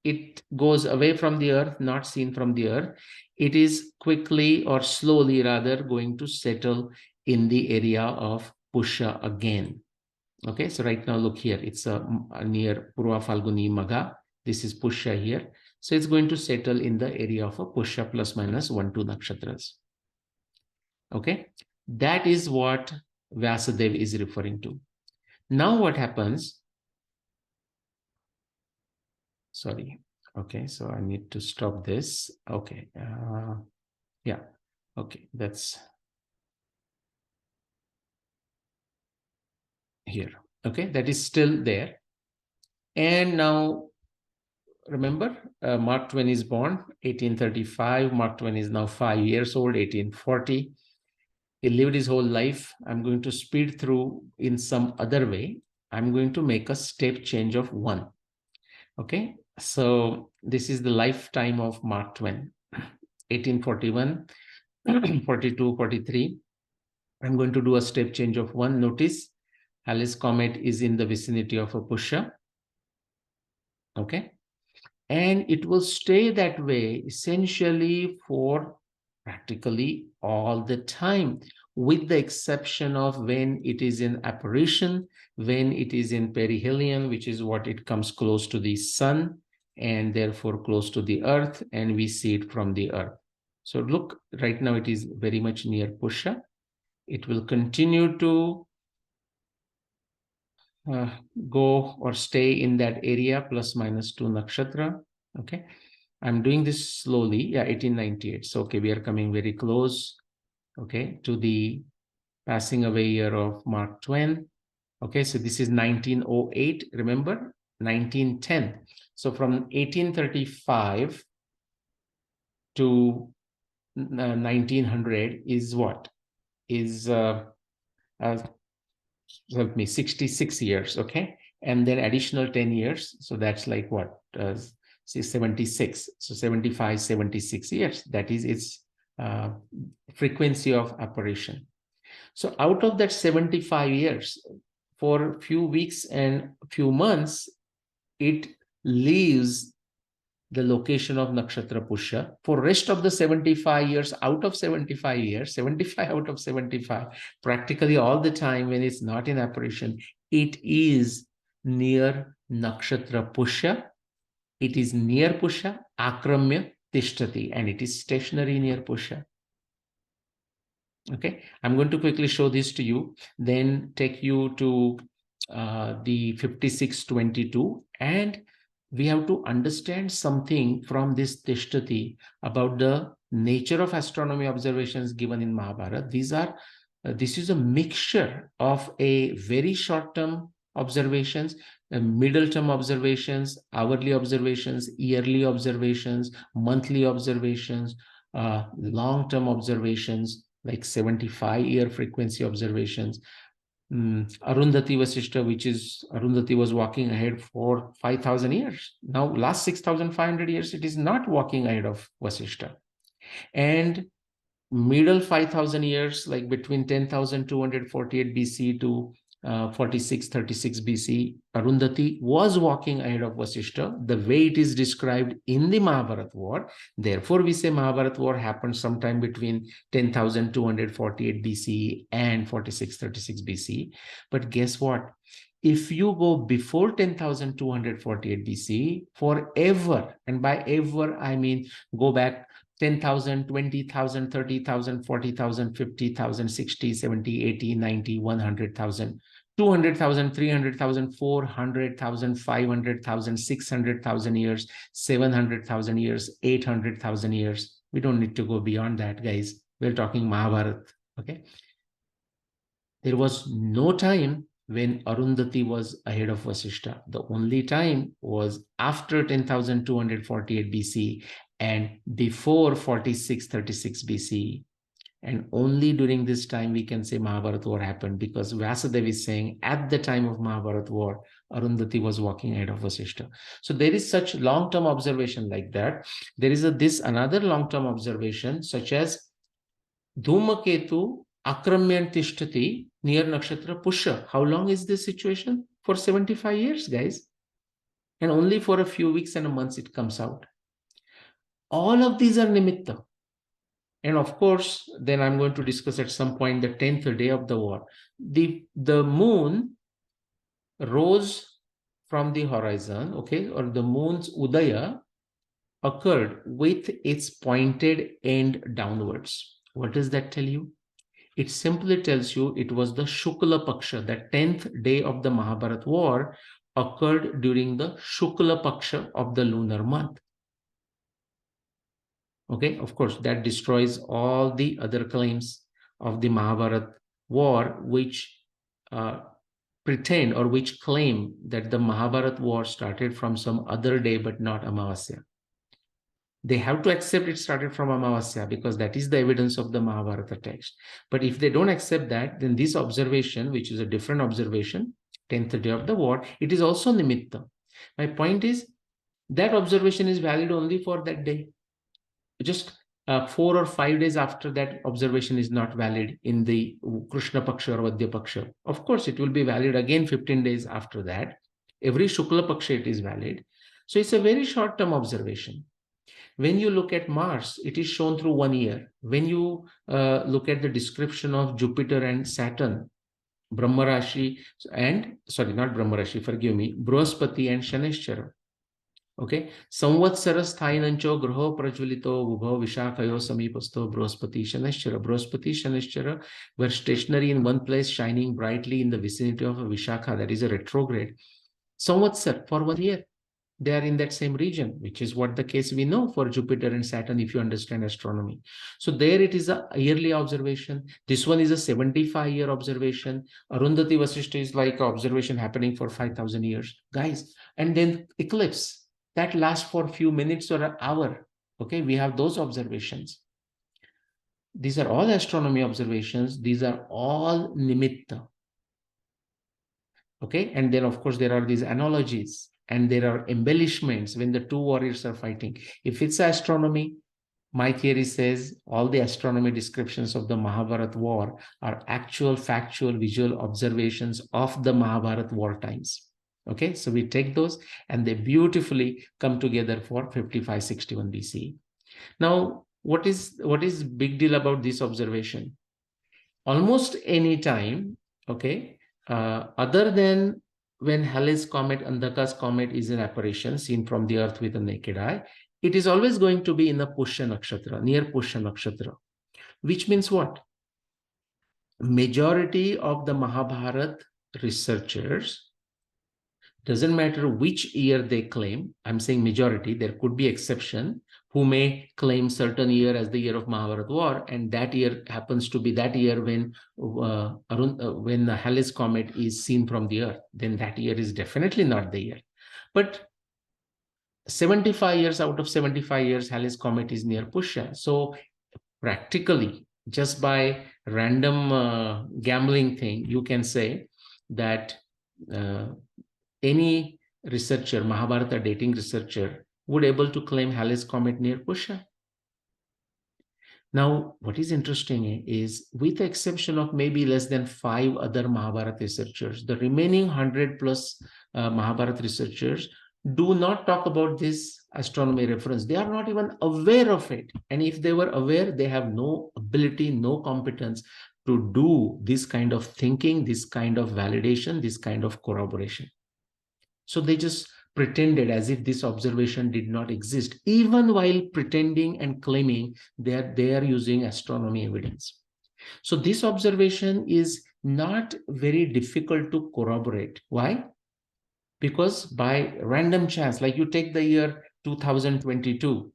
it goes away from the earth, not seen from the earth, it is quickly or slowly rather going to settle in the area of Pusha again. Okay, so right now look here, it's near Purva Falguni Magha. This is Pusha here. So it's going to settle in the area of a Pusha plus minus 1-2 nakshatras. Okay, that is what Vyasadeva is referring to. Now what happens? Sorry. Okay, so I need to stop this. Okay. Yeah. Okay, that's here. Okay, that is still there. And now remember, Mark Twain is born 1835. Mark Twain is now 5 years old, 1840. He lived his whole life. I'm going to speed through in some other way. I'm going to make a step change of 1. Okay, so this is the lifetime of Mark Twain, 1841, 42, 43. I'm going to do a step change of 1. Notice Halleys Comet is in the vicinity of a Pusha. Okay, and it will stay that way essentially for practically all the time, with the exception of when it is in apparition, when it is in perihelion, which is what it comes close to the sun and therefore close to the earth, and we see it from the earth. So look, right now it is very much near Pusha. It will continue to go or stay in that area plus minus 2 nakshatra. Okay, I'm doing this slowly. Yeah, 1898. So okay, we are coming very close, okay, to the passing away year of Mark Twain. Okay, so this is 1908. Remember, 1910. So from 1835 to 1900 is what? Is help me, 66 years. Okay, and then additional 10 years. So that's like what? 76. So 75, 76 years. That is its frequency of apparition. So out of that 75 years, for a few weeks and few months, it leaves the location of Nakshatra Pusha. For rest of the 75 years, out of 75 years, 75 out of 75, practically all the time when it's not in apparition, it is near Nakshatra Pusha. It is near Pusha, Akramya Tishtati, and it is stationary near Pusha. Okay, I'm going to quickly show this to you, then take you to the 5622, and we have to understand something from this Tishtati about the nature of astronomy observations given in Mahabharata. This is a mixture of a very short-term observations, middle-term observations, hourly observations, yearly observations, monthly observations, long-term observations, like 75-year frequency observations. Arundhati Vasishta, which is Arundhati was walking ahead for 5,000 years. Now, last 6,500 years, it is not walking ahead of Vasishta. And middle 5,000 years, like between 10,248 BC to 4636 BC, Arundhati was walking ahead of Vasishta, the way it is described in the Mahabharata war. Therefore, we say Mahabharata war happened sometime between 10,248 BC and 4636 BC. But guess what? If you go before 10,248 BC, forever, and by ever, I mean go back 10,000, 20,000, 30,000, 40,000, 50,000, 60, 70, 80, 90, 100,000, 200,000, 300,000, 400,000, 500,000, 600,000 years, 700,000 years, 800,000 years. We don't need to go beyond that, guys. We're talking Mahabharata, okay? There was no time when Arundhati was ahead of Vasishta. The only time was after 10,248 BC and before 4636 BC. And only during this time we can say Mahabharata war happened, because Vyasadeva is saying at the time of Mahabharata war, Arundhati was walking ahead of Vasishta. So there is such long-term observation like that. There is another long-term observation such as Dhumaketu Akramyan Tishtati near Nakshatra Pusha. How long is this situation? For 75 years, guys. And only for a few weeks and a month it comes out. All of these are nimitta. And of course, then I'm going to discuss at some point the 10th day of the war. The moon rose from the horizon, okay, or the moon's udaya occurred with its pointed end downwards. What does that tell you? It simply tells you it was the Shukla Paksha, the 10th day of the Mahabharat war occurred during the Shukla Paksha of the lunar month. Okay, of course, that destroys all the other claims of the Mahabharat war, which pretend or which claim that the Mahabharat war started from some other day but not Amavasya. They have to accept it started from Amavasya because that is the evidence of the Mahabharata text. But if they don't accept that, then this observation, which is a different observation, 10th day of the war, it is also Nimitta. My point is that observation is valid only for that day. Just 4 or 5 days after that, observation is not valid in the Krishna Paksha or Vadya Paksha. Of course, it will be valid again 15 days after that. Every Shukla Paksha, it is valid. So it's a very short-term observation. When you look at Mars, it is shown through 1 year. When you look at the description of Jupiter and Saturn, Brahma Rashi and, sorry, not Brahma Rashi, forgive me, Brahaspati and Shanishchara. Okay, Samvatsara Sthainancho Graho Prajvalito Vubho Vishakayo Samipasto Brahaspati Shanishchara. Brahaspati Shanishchara were stationary in one place, shining brightly in the vicinity of a Vishaka, that is a retrograde. Samvatsar for 1 year. They are in that same region, which is what the case we know for Jupiter and Saturn, if you understand astronomy. So there it is a yearly observation. This one is a 75-year observation. Arundhati Vasishta is like observation happening for 5,000 years. Guys, and then eclipse, that lasts for a few minutes or an hour. Okay, we have those observations. These are all astronomy observations. These are all nimitta. Okay, and then of course there are these analogies. And there are embellishments when the two warriors are fighting. If it's astronomy, my theory says all the astronomy descriptions of the Mahabharat war are actual, factual, visual observations of the Mahabharat war times. Okay, so we take those and they beautifully come together for 5561 BCE. Now, what is big deal about this observation? Almost any time, okay, other than when Halleys Comet, Andhaka's Comet is an apparition seen from the earth with a naked eye, it is always going to be in a Pushya Nakshatra, near Pushya Nakshatra, which means what? Majority of the Mahabharat researchers, doesn't matter which year they claim, I'm saying majority, there could be exception, who may claim certain year as the year of Mahabharat war, and that year happens to be that year when the Halleys Comet is seen from the earth, then that year is definitely not the year. But 75 years out of 75 years, Halleys Comet is near Pushya. So practically, just by random gambling thing, you can say that any researcher, Mahabharata dating researcher, would able to claim Halleys Comet near Pushya. Now, what is interesting is, with the exception of maybe less than 5 other Mahabharata researchers, the remaining 100 plus Mahabharata researchers do not talk about this astronomy reference. They are not even aware of it. And if they were aware, they have no ability, no competence to do this kind of thinking, this kind of validation, this kind of corroboration. So they just pretended as if this observation did not exist, even while pretending and claiming that they are using astronomy evidence. So this observation is not very difficult to corroborate. Why? Because by random chance, like you take the year 2022,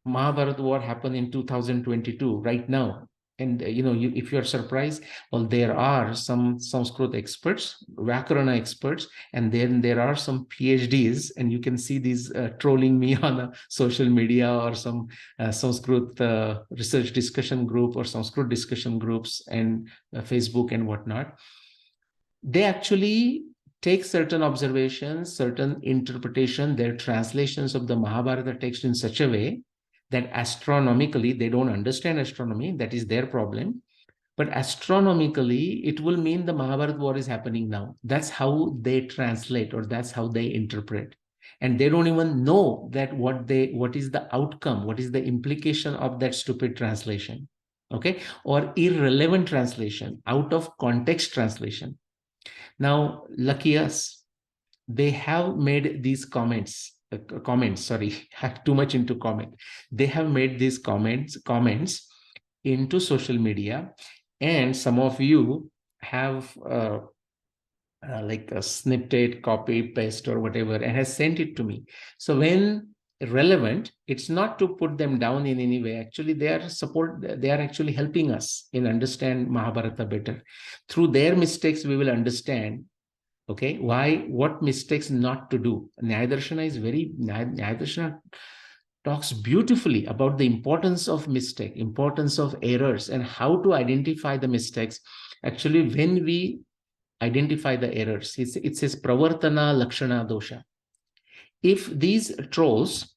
Mahabharat war happened in 2022, right now. And if you're surprised, well, there are some Sanskrit experts, Vyakarana experts, and then there are some PhDs, and you can see these trolling me on a social media or some Sanskrit research discussion group or Sanskrit discussion groups and Facebook and whatnot. They actually take certain observations, certain interpretation, their translations of the Mahabharata text in such a way that astronomically, they don't understand astronomy, that is their problem. But astronomically, it will mean the Mahabharata war is happening now. That's how they translate, or that's how they interpret. and they don't even know that what is the outcome, what is the implication of that stupid translation, okay, or irrelevant translation, out of context translation. Now, lucky us, they have made these comments, sorry, have too much into comment. They have made these comments into social media, and some of you have like a snippet, copy, paste, or whatever, and has sent it to me. So when relevant, it's not to put them down in any way. Actually, they are actually helping us in understand Mahabharata better. Through their mistakes, we will understand, okay, what mistakes not to do. Nyaya talks beautifully about the importance of mistake, importance of errors, and how to identify the mistakes. Actually, when we identify the errors, it says pravartana lakshana dosha. If these trolls,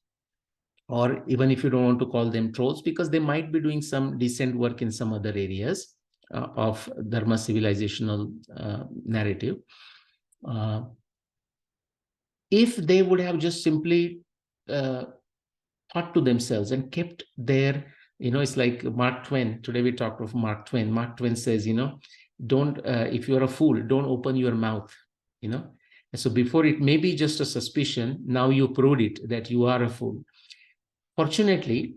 or even if you don't want to call them trolls, because they might be doing some decent work in some other areas of dharma civilizational narrative, if they would have just simply thought to themselves and kept their, it's like Mark Twain. Today we talked of Mark Twain. Mark Twain says, don't, if you're a fool, don't open your mouth, And so before, it may be just a suspicion, now you proved it that you are a fool. Fortunately,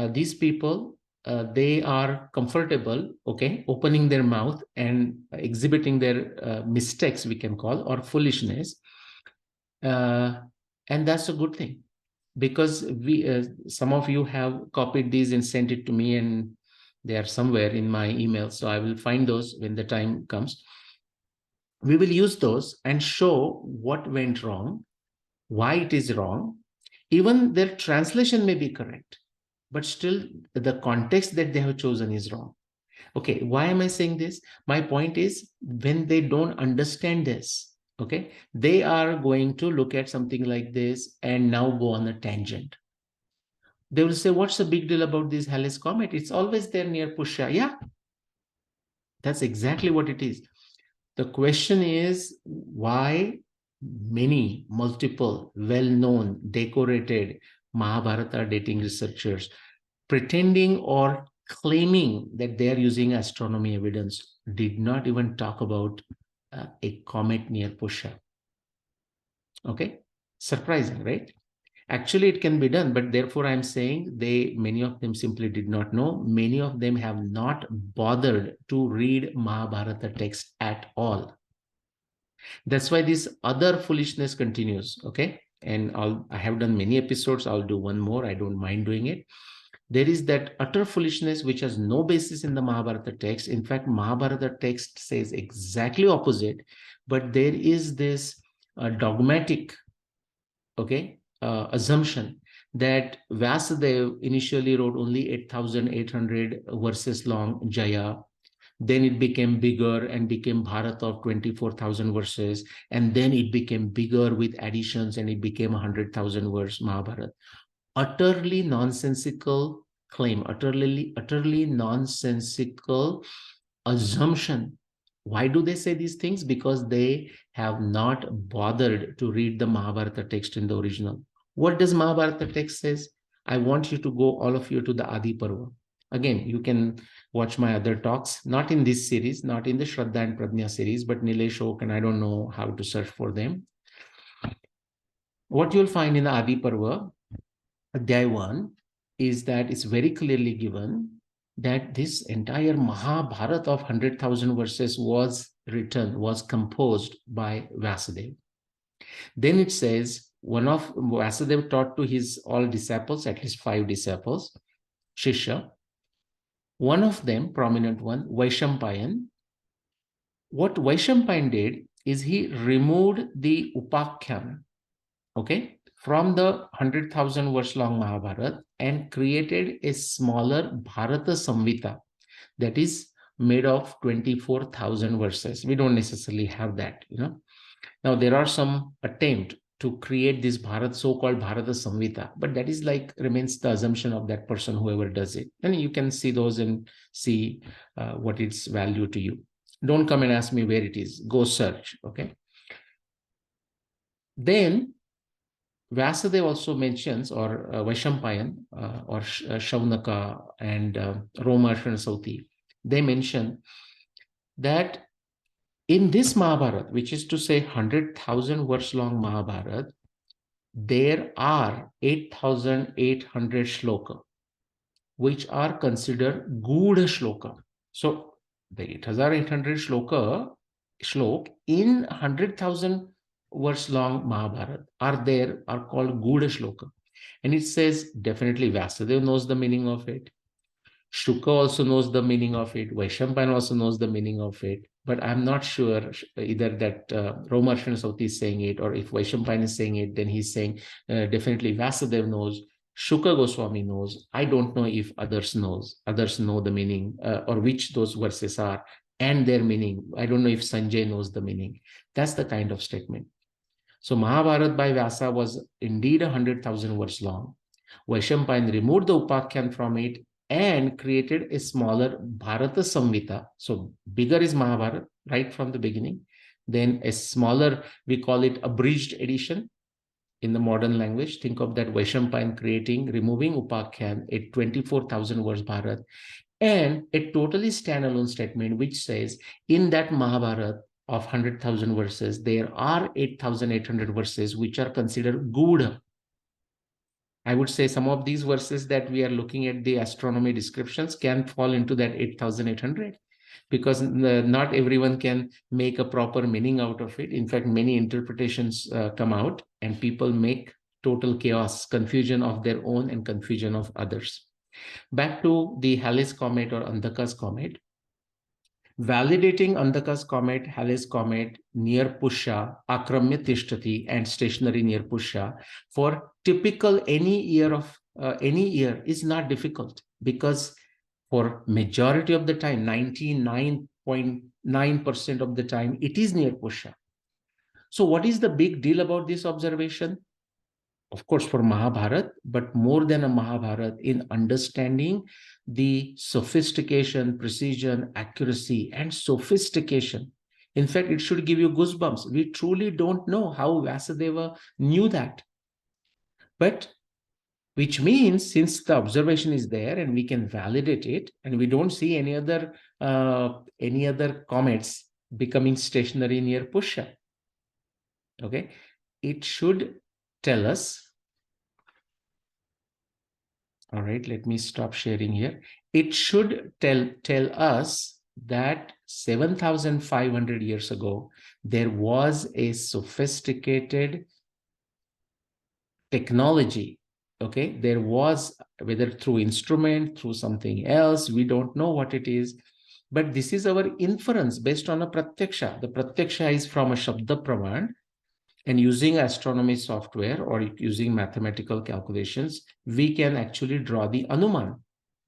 these people, they are comfortable, okay, opening their mouth and exhibiting their mistakes, we can call, or foolishness. And that's a good thing, because some of you have copied these and sent it to me, and they are somewhere in my email. So I will find those when the time comes. We will use those and show what went wrong, why it is wrong. Even their translation may be correct, but still the context that they have chosen is wrong. Okay, why am I saying this? My point is, when they don't understand this, okay, they are going to look at something like this and now go on a tangent. They will say, what's the big deal about this Halleys Comet? It's always there near Pushya. Yeah, that's exactly what it is. The question is, why many, multiple, well-known, decorated Mahabharata dating researchers pretending or claiming that they are using astronomy evidence did not even talk about a comet near Pushya? Okay, surprising, right? Actually, it can be done, but therefore I'm saying many of them simply did not know. Many of them have not bothered to read Mahabharata text at all. That's why this other foolishness continues, okay? And I have done many episodes. I'll do one more. I don't mind doing it. There is that utter foolishness which has no basis in the Mahabharata text. In fact, Mahabharata text says exactly opposite, but there is this dogmatic, okay, assumption that Vyasadeva initially wrote only 8,800 verses long Jaya. Then it became bigger and became Bharata of 24,000 verses. And then it became bigger with additions and it became 100,000 verse Mahabharata. Utterly nonsensical claim, utterly nonsensical assumption. Why do they say these things? Because they have not bothered to read the Mahabharata text in the original. What does Mahabharata text says? I want you to go, all of you, to the Adi Parva. Again, you can watch my other talks, not in this series, not in the Shraddha and Prajna series, but Nilesh and I don't know how to search for them. What you'll find in the Adi Parva, Adhyay 1, is that it's very clearly given that this entire Mahabharata of 100,000 verses was composed by Vyasadeva. Then it says, one of Vyasadeva taught to his all disciples, at least 5 disciples, Shishya. One of them, prominent one, Vaishampayan. What Vaishampayan did is he removed the Upakhyan, okay, from the 100,000 verse long Mahabharata and created a smaller Bharata Samhita that is made of 24,000 verses. We don't necessarily have that, Now there are some attempt to create this so-called Bharata Samhita, but that is remains the assumption of that person, whoever does it. And you can see those and see what its value to you. Don't come and ask me where it is. Go search, okay? Then Vyasadeva also mentions, or Vaishampayan, or Shaunaka and Romarshanasauti, they mention that in this Mahabharata, which is to say 100,000 verse long Mahabharata, there are 8,800 shloka, which are considered Gudha shloka. So the 8,800 shlok in 100,000 verse long Mahabharata are called Gudha shloka. And it says definitely Vyasadeva knows the meaning of it. Shuka also knows the meaning of it. Vaishampayan also knows the meaning of it. But I'm not sure either that Romarshanasauti is saying it, or if Vaishampayan is saying it, then he's saying definitely Vyasadeva knows. Shuka Goswami knows. I don't know if others know the meaning, or which those verses are and their meaning. I don't know if Sanjay knows the meaning. That's the kind of statement. So Mahabharata by Vyasa was indeed 100,000 words long. Vaishampayan removed the Upakhyan from it and created a smaller Bharata Samhita. So bigger is Mahabharata right from the beginning. Then a smaller, we call it abridged edition in the modern language. Think of that Vaishampayan removing Upakhyan, a 24,000 words Bharat, and a totally standalone statement which says in that Mahabharata of 100,000 verses, there are 8,800 verses which are considered Gudha. I would say some of these verses that we are looking at, the astronomy descriptions, can fall into that 8,800, because not everyone can make a proper meaning out of it. In fact, many interpretations come out and people make total chaos, confusion of their own and confusion of others. Back to the Halleys Comet or Andhaka's Comet. Validating Andhaka's Comet, Halleys Comet near Pusha, Akramya Tishtati, and stationary near Pusha for typical any year is not difficult, because for majority of the time, 99.9% of the time, it is near Pusha. So what is the big deal about this observation? Of course, for Mahabharata, but more than a Mahabharata, in understanding the sophistication, precision, accuracy, and sophistication. In fact, it should give you goosebumps. We truly don't know how Vyasadeva knew that. But which means, since the observation is there and we can validate it, and we don't see any other comets becoming stationary near Pusha, okay, it should tell us. All right, let me stop sharing here. It should tell us that 7,500 years ago, there was a sophisticated technology. Okay, there was, whether through instrument, through something else, we don't know what it is. But this is our inference based on a pratyaksha. The pratyaksha is from a Shabda Praman. And using astronomy software or using mathematical calculations, we can actually draw the anuman.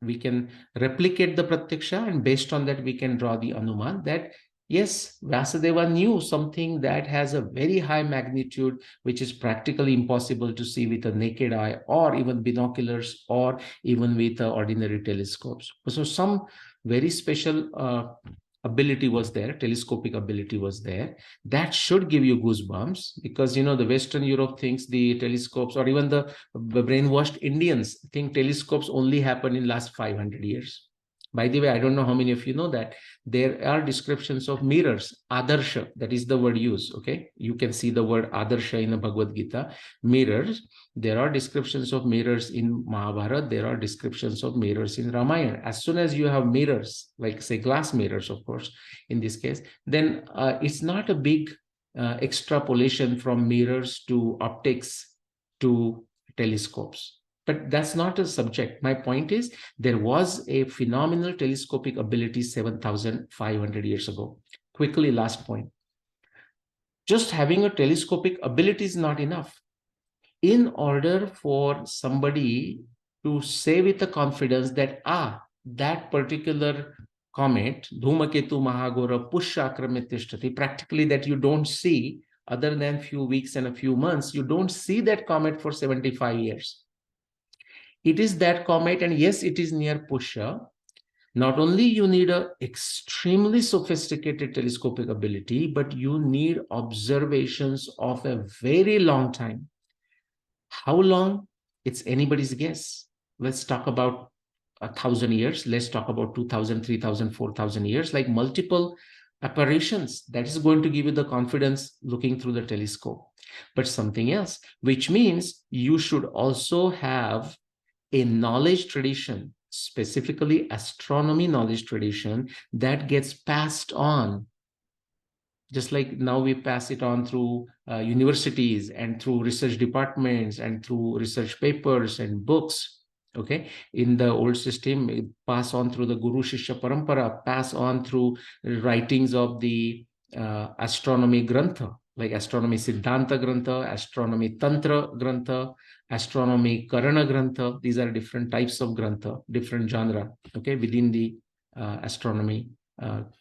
We can replicate the pratyaksha, and based on that, we can draw the anuman that, yes, Vyasadeva knew something that has a very high magnitude, which is practically impossible to see with a naked eye or even binoculars or even with ordinary telescopes. So some very special ability was there, telescopic ability was there. That should give you goosebumps, because the Western Europe thinks the telescopes, or even the brainwashed Indians think telescopes only happen in last 500 years. By the way, I don't know how many of you know that there are descriptions of mirrors, adarsha, that is the word used, okay? You can see the word adarsha in the Bhagavad Gita, mirrors. There are descriptions of mirrors in Mahabharata. There are descriptions of mirrors in Ramayana. As soon as you have mirrors, like say glass mirrors, of course, in this case, then it's not a big extrapolation from mirrors to optics to telescopes. But that's not a subject. My point is, there was a phenomenal telescopic ability 7,500 years ago. Quickly, last point. Just having a telescopic ability is not enough. In order for somebody to say with a confidence that, that particular comet, Dhumaketu Mahagora Pushakramitishthati, practically that you don't see, other than few weeks and a few months, you don't see that comet for 75 years. It is that comet, and yes, it is near Pusha. Not only you need an extremely sophisticated telescopic ability, but you need observations of a very long time. How long? It's anybody's guess. Let's talk about 1,000 years. Let's talk about 2,000, 3,000, 4,000 years, like multiple apparitions. That is going to give you the confidence looking through the telescope. But something else, which means you should also have a knowledge tradition, specifically astronomy knowledge tradition, that gets passed on. Just like now we pass it on through universities and through research departments and through research papers and books. Okay, in the old system, it pass on through the Guru Shishya Parampara, pass on through writings of the astronomy grantha, like astronomy Siddhanta grantha, astronomy Tantra grantha, astronomy Karana grantha. These are different types of grantha, different genre, okay, within the astronomy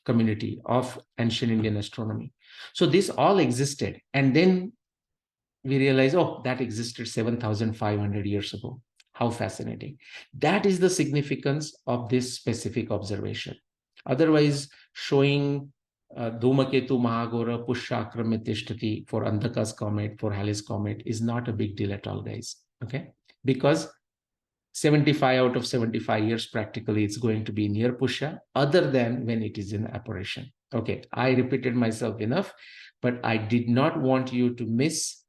community of ancient Indian astronomy. So this all existed. And then we realize, oh, that existed 7,500 years ago. How fascinating. That is the significance of this specific observation. Otherwise, showing Dhumaketu Mahagora Pushakram Tishtati for Andhaka's comet, for Halleys comet is not a big deal at all, guys. Okay? Because 75 out of 75 years, practically, it's going to be near Pusha, other than when it is in apparition. Okay, I repeated myself enough, but I did not want you to miss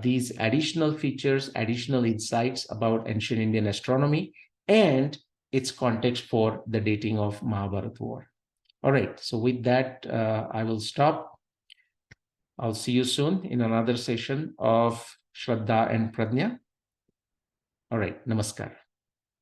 these additional features, additional insights about ancient Indian astronomy and its context for the dating of Mahabharata war. All right, so with that, I will stop. I'll see you soon in another session of Shraddha and Pradnya. All right, namaskar.